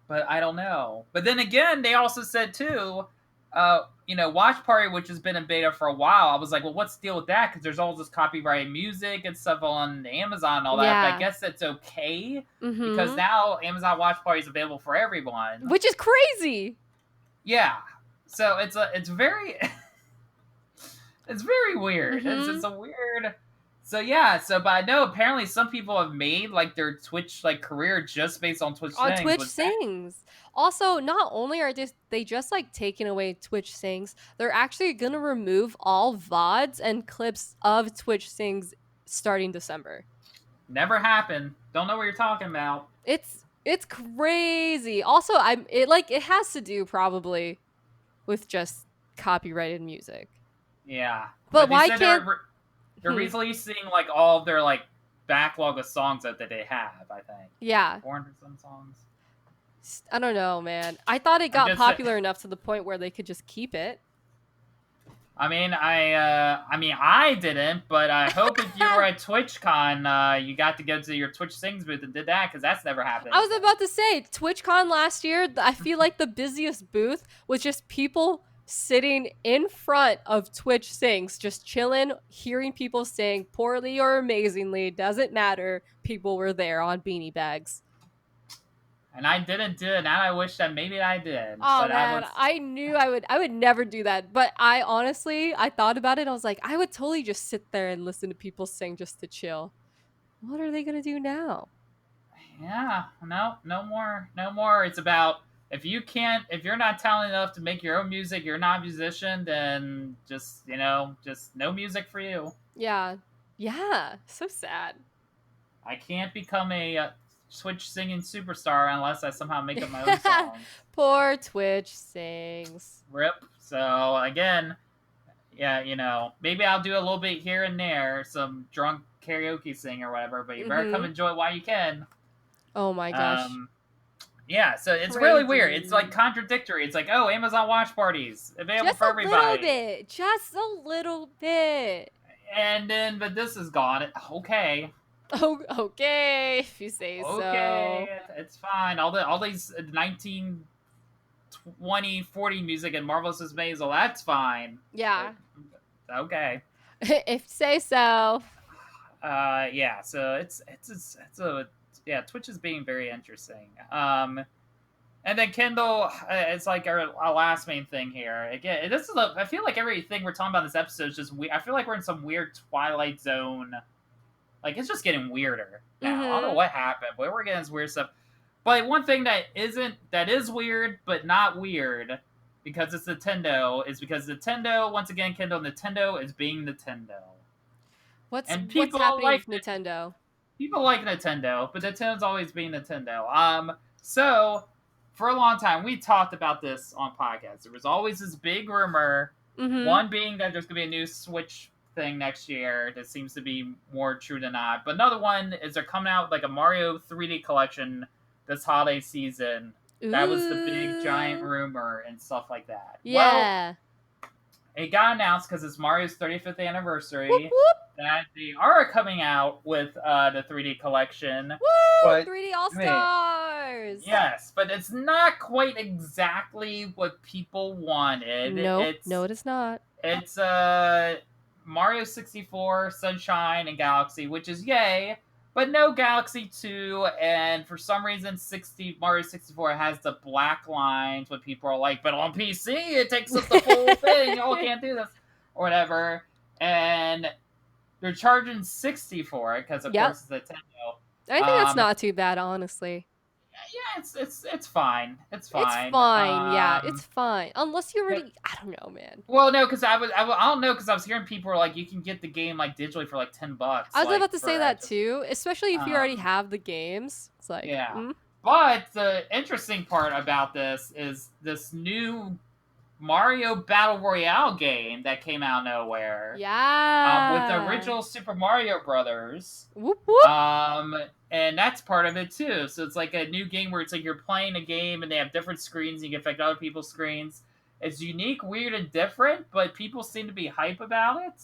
But I don't know. But then again, they also said too, Watch Party, which has been in beta for a while, I was like, well, what's the deal with that? Because there's all this copyrighted music and stuff on Amazon and all that. But I guess that's okay because now Amazon Watch Party is available for everyone, which is crazy. Yeah, so it's very it's very weird. It's a weird. So but I know apparently some people have made like their Twitch like career just based on Twitch Sings. Twitch Sings. Also, not only are they just like taking away Twitch Sings, they're actually gonna remove all VODs and clips of Twitch Sings starting December. Never happened. Don't know what you're talking about. It's crazy. Also, it has to do probably with just copyrighted music. Yeah, but why can't they're releasing like all of their like backlog of songs that they have, I think. Yeah. 400 some songs. I don't know, man. I thought it got popular enough to the point where they could just keep it. I mean, I didn't, but I hope if you were at TwitchCon, you got to go to your Twitch Sings booth and did that, because that's never happened. I was about to say, TwitchCon last year, I feel like the busiest booth was just people sitting in front of Twitch Sings, just chilling, hearing people sing poorly or amazingly, doesn't matter. People were there on beanie bags. And I didn't do it, and I wish that maybe I did. Oh, but man, I knew I would never do that. But I thought about it. I was like, I would totally just sit there and listen to people sing just to chill. What are they going to do now? Yeah, no more. It's about if you're not talented enough to make your own music, you're not a musician, then just just no music for you. Yeah. Yeah. So sad. I can't become a Twitch singing superstar unless I somehow make up my own songs. Poor Twitch sings. Rip. So again, yeah, maybe I'll do a little bit here and there, some drunk karaoke sing or whatever, but you better come enjoy it while you can. Oh my gosh. Yeah, so it's really weird. It's like contradictory. It's like, oh, Amazon Watch Parties available just for everybody. Just a little bit. And then, but this is gone. Okay. Oh, okay, if you say so. Okay, it's fine. All these 19, 20, 40 music and Marvelous Miss Maisel, that's fine. Yeah. Okay. If you say so. Yeah. So it's Twitch is being very interesting. And then Kendelle, it's like our last main thing here. Again, I feel like everything we're talking about in this episode is just weird. I feel like we're in some weird Twilight Zone. Like, it's just getting weirder now. I don't know what happened, but we're getting this weird stuff. But one thing that is weird, but not weird, because it's Nintendo, is because Nintendo, once again, Nintendo is being Nintendo. What's happening with Nintendo? People like Nintendo, but Nintendo's always being Nintendo. So for a long time, we talked about this on podcasts. There was always this big rumor, one being that there's going to be a new Switch thing next year that seems to be more true than not. But another one is they're coming out with like a Mario 3D collection this holiday season. Ooh. That was the big giant rumor and stuff like that. Yeah. Well, it got announced because it's Mario's 35th anniversary. Whoop, whoop. That they are coming out with the 3D collection. Woo! 3D All-Stars! Yes, but it's not quite exactly what people wanted. Nope. No, it is not. It's Mario 64, Sunshine, and Galaxy, which is yay, but no Galaxy 2, and for some reason Mario 64 has the black lines when people are like, but on PC it takes up the full thing, y'all can't do this, or whatever, and they're charging $60 for it, because of course it's Nintendo. I think that's not too bad, honestly. Yeah, it's fine. It's fine. It's fine. Yeah, it's fine. Unless you already, I don't know, man. Well, no, because I don't know, because I was hearing people were like, you can get the game like digitally for like $10. I was about to say that too, especially if you already have the games. It's like, yeah. But the interesting part about this is this new Mario Battle Royale game that came out of nowhere. Yeah. With the original Super Mario Brothers. Whoop, whoop. And that's part of it too. So it's like a new game where it's like you're playing a game and they have different screens and you can affect other people's screens. It's unique, weird, and different, but people seem to be hype about it.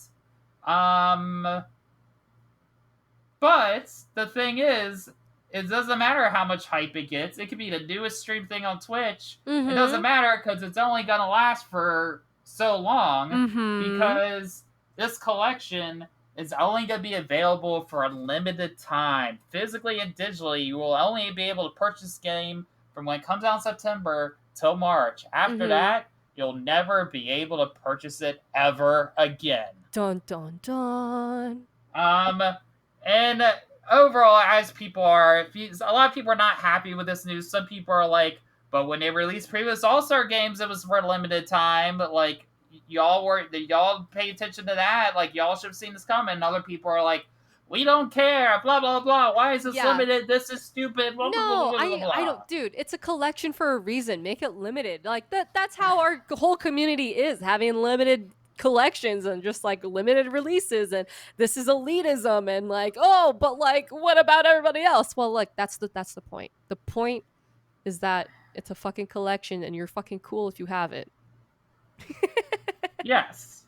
But the thing is, it doesn't matter how much hype it gets. It could be the newest stream thing on Twitch. It doesn't matter because it's only going to last for so long because this collection is only going to be available for a limited time. Physically and digitally, you will only be able to purchase this game from when it comes out in September till March. After that, you'll never be able to purchase it ever again. Dun, dun, dun. And overall, as people are, a lot of people are not happy with this news. Some people are like, but when they released previous All-Star games, it was for a limited time. But like, y'all pay attention to that. Like, y'all should have seen this coming. And other people are like, we don't care. Blah blah blah. Why is this limited? This is stupid. Blah, blah, blah, blah, blah. I don't, dude. It's a collection for a reason. Make it limited. Like that's how our whole community is, having limited collections and just like limited releases, and this is elitism, and like, oh, but like, what about everybody else? Well, like that's the point. The point is that it's a fucking collection, and you're fucking cool if you have it. Yes.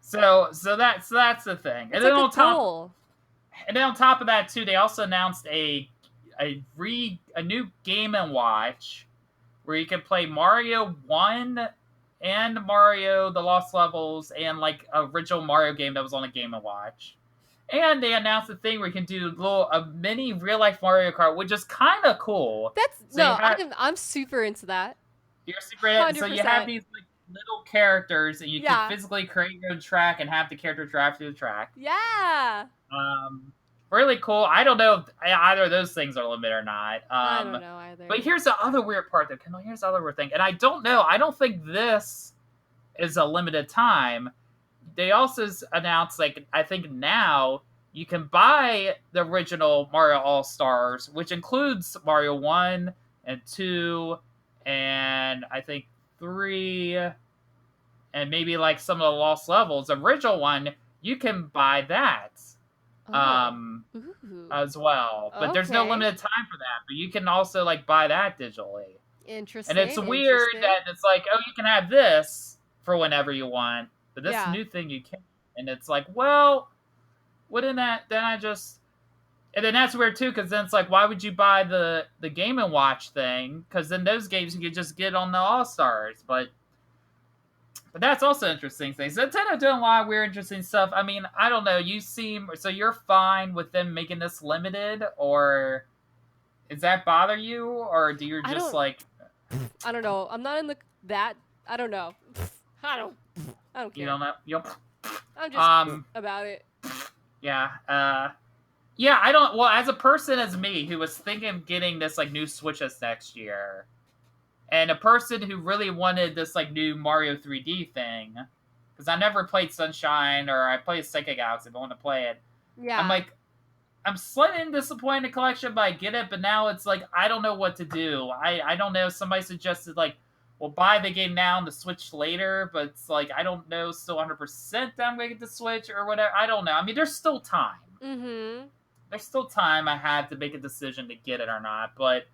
So that's the thing. And then on top of that too, they also announced a new Game & Watch where you can play Mario 1 and Mario The Lost Levels and like original Mario game that was on a Game & Watch. And they announced a thing where you can do a mini real life Mario Kart, which is kind of cool. I'm super into that. You're super into it. So you have these like little characters and you can physically create your own track and have the character drive through the track. Yeah. really cool. I don't know if either of those things are limited or not. I don't know either. But here's the other weird part, though, Kendall. Here's the other weird thing, and I don't know. I don't think this is a limited time. They also announced, like, I think now you can buy the original Mario All Stars, which includes Mario 1 and 2, and I think 3, and maybe like some of the lost levels. The original one, you can buy that as well. But there's no limited time for that. But you can also like buy that digitally. Interesting. And it's weird that it's like, oh, you can have this for whenever you want, but this new thing you can't. And it's like, well, wouldn't that then I just and then that's weird too, because then it's like, why would you buy the Game and Watch thing? Because then those games you could just get on the All Stars, but that's also interesting things. So Nintendo doing a lot of weird, interesting stuff. I mean, I don't know. You seem so you're fine with them making this limited, or does that bother you, or do you just like? I don't know. I'm not in that. I don't know. I don't care. You don't know. Yep. I'm just about it. Yeah. Yeah. I don't. Well, as a person, as me, who was thinking of getting this like new Switch this next year. And a person who really wanted this like new Mario 3D thing, because I never played Sunshine or I played Psychic Galaxy, but I want to play it. Yeah. I'm like, I'm slightly disappointed in the collection, but I get it. But now it's like, I don't know what to do. I don't know. Somebody suggested like, well, buy the game now and the Switch later. But it's like, I don't know still 100% that I'm going to get the Switch or whatever. I don't know. I mean, there's still time. Mm-hmm. There's still time I have to make a decision to get it or not. But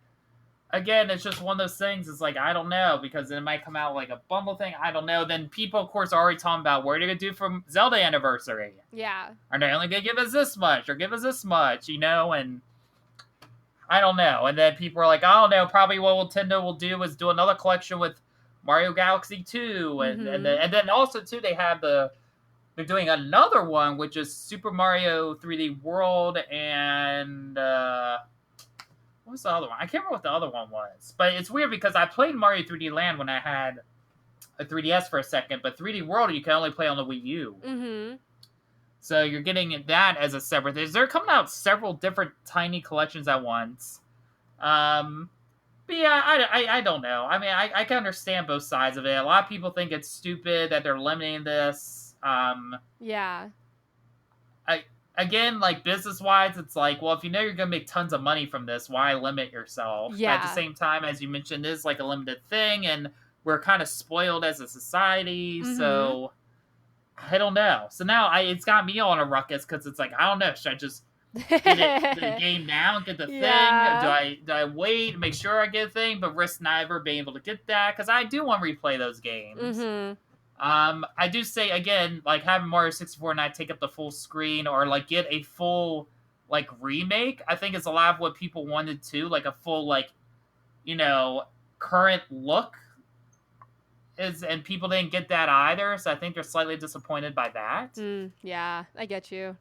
again, it's just one of those things. It's like, I don't know, because it might come out like a bundle thing. I don't know. Then people, of course, are already talking about what are they going to do for Zelda Anniversary. Yeah. Are they only going to give us this much or give us this much, you know? And I don't know. And then people are like, I don't know. Probably what Nintendo will do is do another collection with Mario Galaxy 2. And then also, too, they're doing another one, which is Super Mario 3D World and... what was the other one? I can't remember what the other one was. But it's weird because I played Mario 3D Land when I had a 3DS for a second, but 3D World you can only play on the Wii U. Mm-hmm. So you're getting that as a separate thing. They're coming out several different tiny collections at once. But yeah, I don't know. I mean, I can understand both sides of it. A lot of people think it's stupid that they're limiting this. Yeah. Again, like business-wise, it's like, well, if you know you're going to make tons of money from this, why limit yourself? Yeah. But at the same time, as you mentioned, it is like a limited thing, and we're kind of spoiled as a society, so I don't know. So now it's got me on a ruckus, because it's like, I don't know, should I just get the game now and get the thing? Do I wait and make sure I get a thing, but risk never being able to get that? Because I do want to replay those games. I do say, again, like, having Mario 64 not take up the full screen or, like, get a full, like, remake, I think is a lot of what people wanted to, like, a full, like, you know, current look, and people didn't get that either, so I think they're slightly disappointed by that. Yeah, I get you.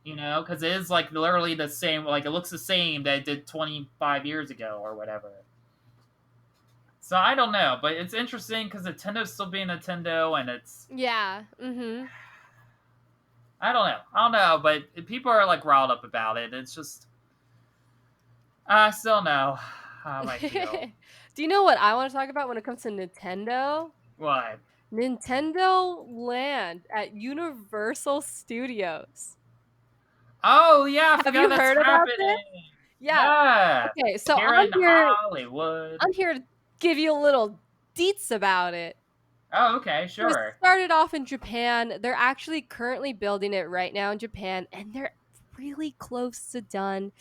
You know, because it is, like, literally the same, like, it looks the same that it did 25 years ago or whatever. So I don't know, but it's interesting because Nintendo's still being Nintendo, and it's... Yeah, I don't know, but people are, like, riled up about it. It's just... I still know how I feel. Do you know what I want to talk about when it comes to Nintendo? What? Nintendo Land at Universal Studios. Oh, yeah, I Have you heard about this? Yeah. Okay, so I'm here to give you a little deets about it. Oh, okay, sure. It started off in Japan. They're actually currently building it right now in Japan, and they're really close to done.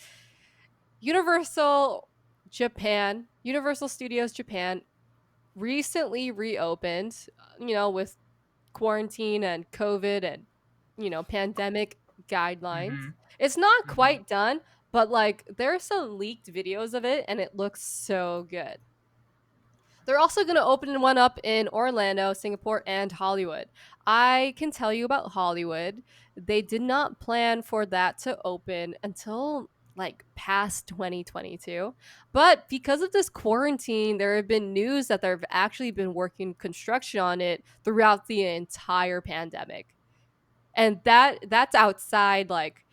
Universal Studios Japan recently reopened, you know, with quarantine and COVID and, you know, pandemic guidelines. It's not quite done, but, like, there's some leaked videos of it, and it looks so good. They're also going to open one up in Orlando, Singapore, and Hollywood. I can tell you about Hollywood. They did not plan for that to open until, like, past 2022. But because of this quarantine, there have been news that they've actually been working construction on it throughout the entire pandemic. And that's outside, like,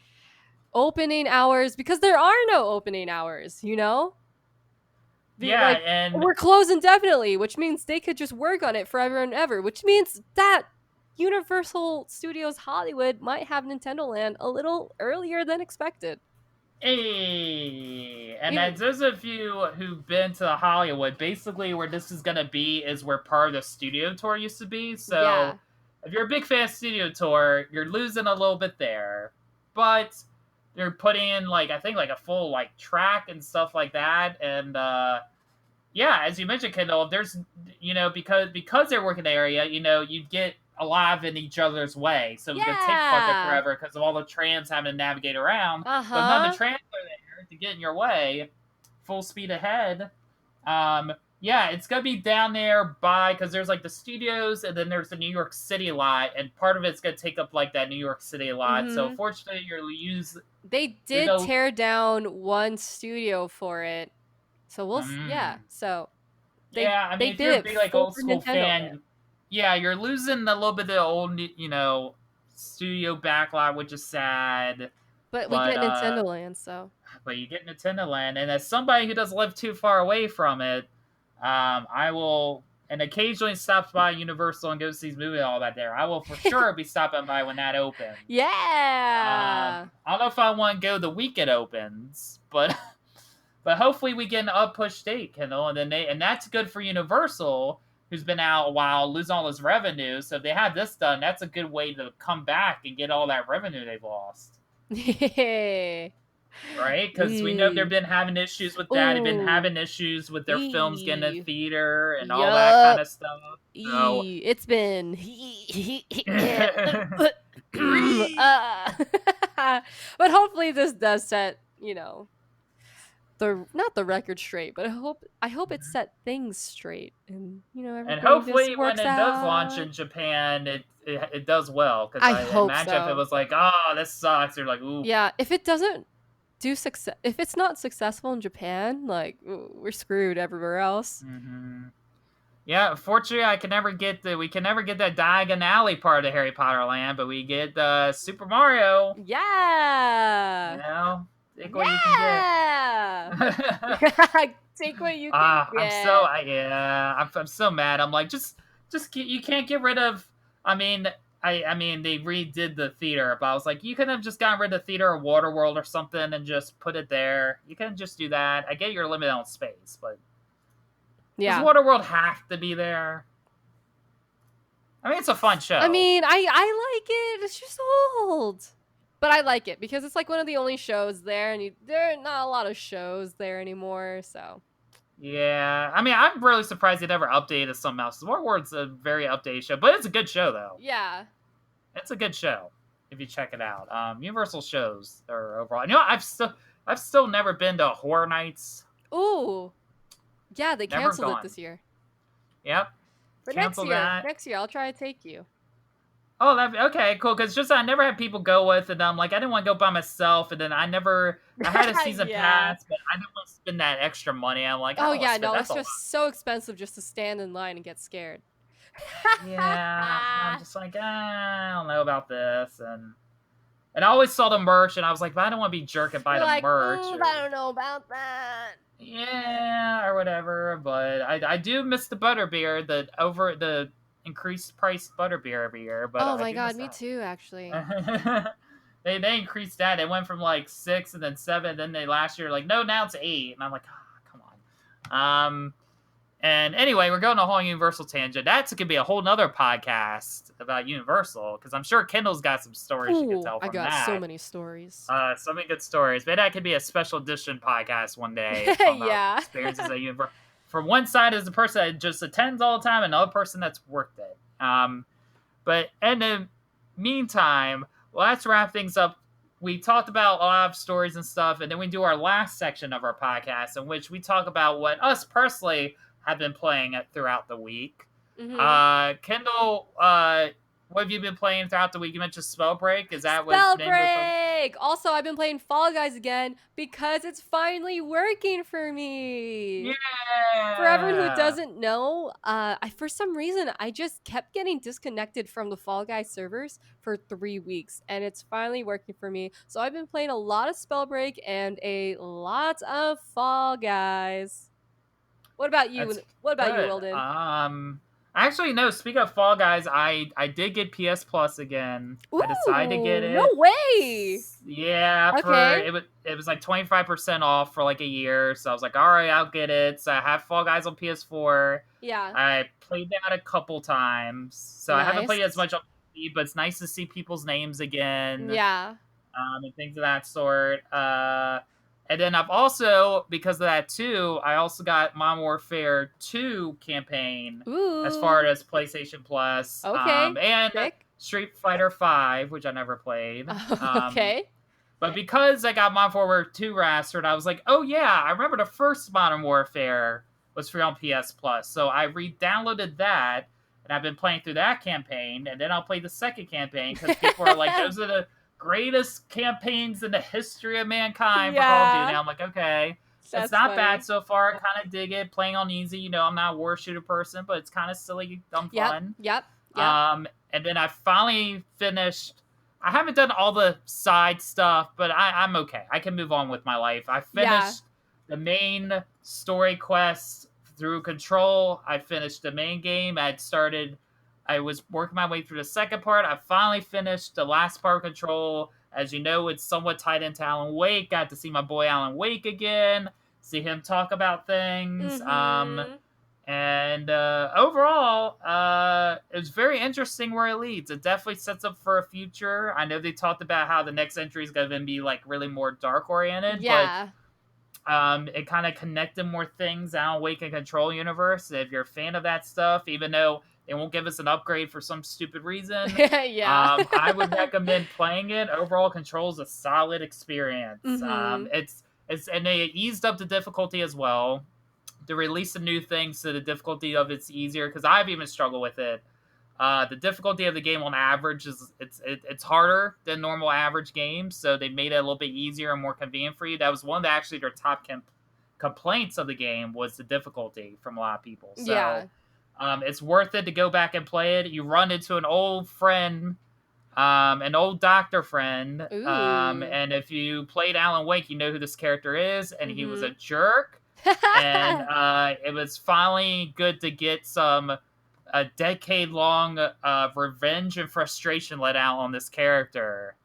opening hours, because there are no opening hours, you know? Yeah, and we're closed indefinitely, which means they could just work on it forever and ever, which means that Universal Studios Hollywood might have Nintendo Land a little earlier than expected. hey, and as those of you who've been to Hollywood, basically where this is gonna be is where part of the studio tour used to be. So if you're a big fan of studio tour, you're losing a little bit there, but they're putting in I think a full track and stuff like that, and yeah, as you mentioned, Kendall, there's because they're working the area, you'd get a lot of in each other's way, so it's gonna take fucking forever because of all the trams having to navigate around. But none of the trams are there to get in your way. Full speed ahead. Yeah, it's gonna be down there because there's the studios and then there's the New York City lot, and part of it's gonna take up that New York City lot. Mm-hmm. So fortunately, they did tear down one studio for it. So we'll so they if you're a big old school fan, you're losing a little bit of the old studio backlot, which is sad. But we get Nintendo Land, so. But you get Nintendo Land, and as somebody who doesn't live too far away from it, I will and occasionally stops by Universal and goes to these movies and all that there. I will for sure be stopping by when that opens. Yeah. I don't know if I want to go the week it opens, but. But hopefully we get an up-push date, Kendall, and that's good for Universal, who's been out a while, losing all his revenue. So if they have this done, that's a good way to come back and get all that revenue they've lost. Right? Because we know they've been having issues with that. They've been having issues with their films getting in theater and all that kind of stuff. So it's been... But hopefully this does set, not the record straight, but I hope it set things straight, and everything and hopefully just when works it out. does launch in Japan, it does well. Because I hope imagine so. if it was oh, this sucks. You're ooh. Yeah, if it doesn't do success, if it's not successful in Japan, we're screwed everywhere else. Mm-hmm. Yeah, unfortunately, we can never get that Diagon Alley part of Harry Potter Land, but we get Super Mario. Yeah. Take what you can get. Take what you can get. I'm so mad. I'm just you can't get rid of. I mean, they redid the theater, but I was you could have just gotten rid of the theater or Waterworld or something and just put it there. You can just do that. I get you're limited on space, but does Waterworld have to be there? I mean, it's a fun show. I mean, I like it. It's just old. But I like it because it's one of the only shows there, and there are not a lot of shows there anymore, so. Yeah, I mean, I'm really surprised they never updated something else. Waterworld's a very updated show, but it's a good show, though. Yeah. It's a good show, if you check it out. Universal shows are overall... I've still never been to Horror Nights. Ooh. Yeah, they canceled it this year. Yep. But next year, I'll try to take you. Oh, okay, cool. Because I never had people go with, and I'm I didn't want to go by myself, and then I had a season pass, but I didn't want to spend that extra money. I'm it's just so expensive just to stand in line and get scared. Yeah, I'm just I don't know about this, and I always saw the merch, and I was but I don't want to be jerking by the merch. I don't know about that. Yeah, or whatever, but I do miss the butterbeer, the increased price butterbeer every year. But oh my god, me too, actually. they increased that. It went from 6 and then 7. Then last year no, now it's 8, and I'm come on. And anyway, we're going a whole Universal tangent. That could be a whole nother podcast about Universal, because I'm sure Kendall's got some stories she could tell from that. I got so many stories. So many good stories. Maybe that could be a special edition podcast one day. Yeah. Experiences at Universal. From one side is the person that just attends all the time, and another person that's worked it. But in the meantime, let's wrap things up. We talked about a lot of stories and stuff, and then we do our last section of our podcast, in which we talk about what us personally have been playing throughout the week. Mm-hmm. Kendall, what have you been playing throughout the week? You mentioned Spellbreak. Is that what name of the Spellbreak! Also, I've been playing Fall Guys again because it's finally working for me. Yeah. For everyone who doesn't know, for some reason I just kept getting disconnected from the Fall Guys servers for 3 weeks, and it's finally working for me. So I've been playing a lot of Spellbreak and a lot of Fall Guys. What about you? That's What about you, good. Willden? Actually, no. Speaking of Fall Guys, I did get PS Plus again. Ooh, I decided to get it. No way! Yeah, Okay. it was like 25% off for like a year. So I was like, all right, I'll get it. So I have Fall Guys on PS4. Yeah. I played that a couple times. So I haven't played it as Nice. much on PC, but it's nice to see people's names again. Yeah. And things of that sort. And then I've also, because of that too, I also got Modern Warfare 2 campaign Ooh. as far as PlayStation Plus. Okay. And Sick. Street Fighter 5, which I never played. Okay. But because I got Modern Warfare 2 remastered, I was like, oh yeah, I remember the first Modern Warfare was free on PS Plus. So I re-downloaded that, and I've been playing through that campaign, and then I'll play the second campaign, because people are like, those are the greatest campaigns in the history of mankind for Call of Duty. And I'm like, okay. That's it's not funny. bad so far. I kind of dig it. Playing on easy, you know, I'm not a war shooter person, but it's kind of silly, dumb fun. Yep. And then I finally finished. I haven't done all the side stuff, but I'm okay. I can move on with my life. I finished the main story quest through Control. I finished the main game. I was working my way through the second part. I finally finished the last part of Control. As you know, it's somewhat tied into Alan Wake. Got to see my boy Alan Wake again. See him talk about things. Mm-hmm. And overall, it's very interesting where it leads. It definitely sets up for a future. I know they talked about how the next entry is going to be like really more dark oriented. Yeah. But it kind of connected more things Alan Wake and Control universe. If you're a fan of that stuff, even though they won't give us an upgrade for some stupid reason, I would recommend playing it. Overall, Control is a solid experience. Mm-hmm. And they eased up the difficulty as well. To release some new things so the difficulty of it's easier, because I've even struggled with it. The difficulty of the game on average is it's harder than normal average games, so they made it a little bit easier and more convenient for you. That was one of their top complaints of the game, was the difficulty from a lot of people. So it's worth it to go back and play it. You run into an old friend, an old doctor friend, and if you played Alan Wake, you know who this character is, and he was a jerk. And it was finally good to get a decade-long revenge and frustration let out on this character,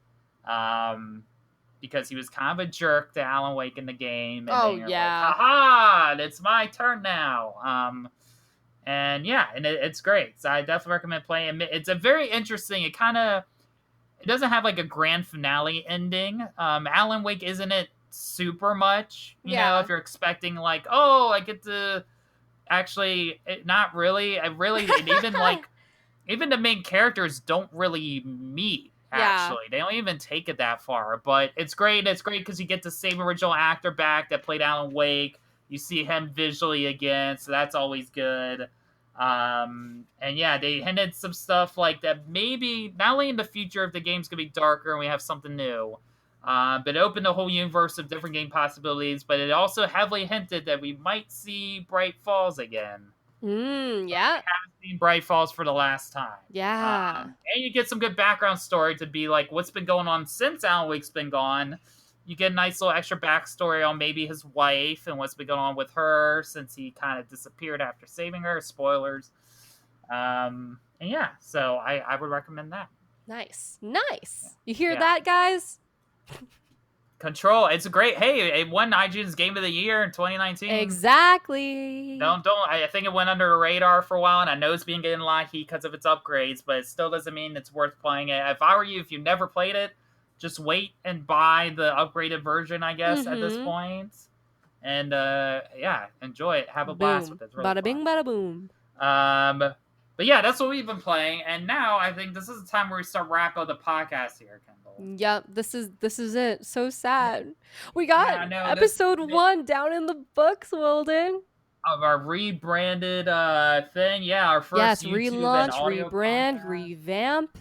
because he was kind of a jerk to Alan Wake in the game. And like, haha, it's my turn now. And it's great. So I definitely recommend playing it. It's a very interesting. It doesn't have like a grand finale ending. Alan Wake isn't it super much, you know, if you're expecting like, oh, I get to actually, not really. Even the main characters don't really meet, actually. They don't even take it that far, but it's great. It's great because you get the same original actor back that played Alan Wake. You see him visually again, so that's always good. They hinted some stuff like that maybe not only in the future if the game's gonna be darker and we have something new, but it opened a whole universe of different game possibilities, but it also heavily hinted that we might see Bright Falls again. We haven't seen Bright Falls for the last time. And you get some good background story to be like what's been going on since Alan Wake's been gone. You get a nice little extra backstory on maybe his wife and what's been going on with her since he kind of disappeared after saving her. Spoilers. So I would recommend that. Nice. You hear that, guys? Control. It's a great. Hey, it won IGN's Game of the Year in 2019. Exactly. I think it went under the radar for a while, and I know it's been getting a lot of heat because of its upgrades, but it still doesn't mean it's worth playing it. If I were you, if you never played it, just wait and buy the upgraded version, I guess, at this point. And enjoy it. Have a blast with it. Really bada bing, bada boom. But yeah, that's what we've been playing, and now I think this is the time where we start wrapping up the podcast here, Kendelle. Yep, this is it. So sad. We got episode 1 down in the books, Willden. of our rebranded thing. Yeah, our first Yes, YouTube and relaunch, audio rebrand, podcast. revamp.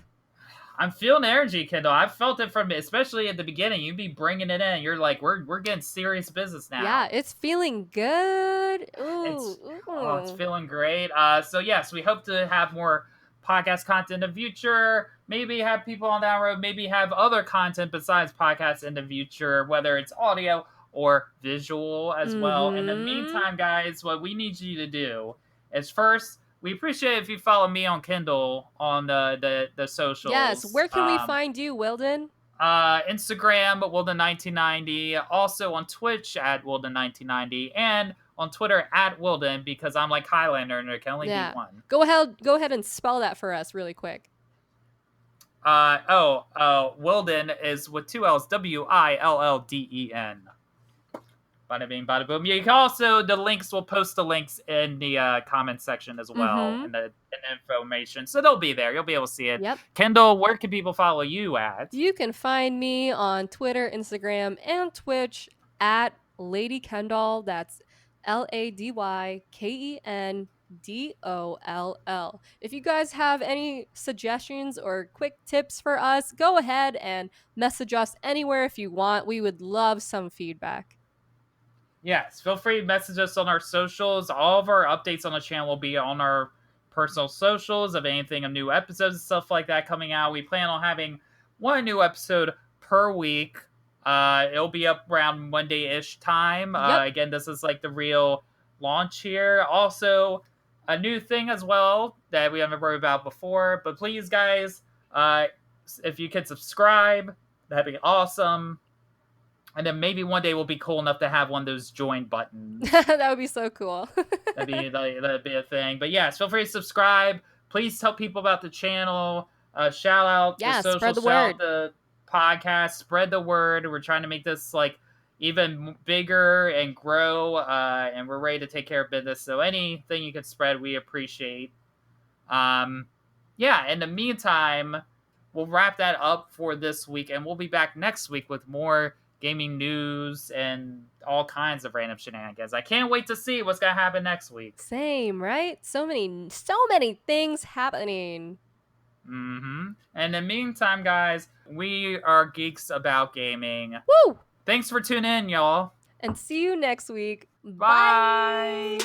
I'm feeling energy, Kendall. I've felt it from, especially at the beginning. You'd be bringing it in. You're like, we're getting serious business Yeah, now. it's feeling good. It's it's Ooh. feeling great. So yes, we hope to have more podcast content in the future. Maybe have people on that road. Maybe have other content besides podcasts in the future, whether it's audio or visual as well. In the Mm-hmm. meantime, guys, what we need you to do is first, we appreciate if you follow me on Kindle on the Yes, socials. where can we find you, Willden? Instagram Willden1990, also on Twitch at Willden1990, and on Twitter at Willden, because I'm like Highlander and there can only be Yeah. one. Go ahead and spell that for us really quick. Willden is with two L's, Willden. Bada bing, bada boom. You can also, we'll post the links in the comment section as well, Mm-hmm. in the information. So they'll be there. You'll be able to see it. Yep. Kendall, where can people follow you at? You can find me on Twitter, Instagram, and Twitch at Lady Kendall. That's LadyKendoll. If you guys have any suggestions or quick tips for us, go ahead and message us anywhere if you want. We would love some feedback. Yes, feel free to message us on our socials. All of our updates on the channel will be on our personal socials of anything of new episodes and stuff like that coming out. We plan on having one new episode per week. It'll be up around Monday-ish time. Yep. Again, this is like the real launch here. Also, a new thing as well that we haven't worried about before. But please, guys, if you could subscribe, that'd be awesome. And then maybe one day we'll be cool enough to have one of those join buttons. That would be so cool. that'd be a thing. But yes, feel free to subscribe. Please tell people about the channel. Shout out the social, spread the shout word. out the podcast. Spread the word. We're trying to make this like even bigger and grow. And we're ready to take care of business. So anything you can spread, we appreciate. Yeah. In the meantime, we'll wrap that up for this week, and we'll be back next week with more gaming news and all kinds of random shenanigans. I can't wait to see what's gonna happen next week. Same, right? So many things happening. And in the meantime, guys, we are geeks about gaming. Woo! Thanks for tuning in, y'all. And see you next week. Bye.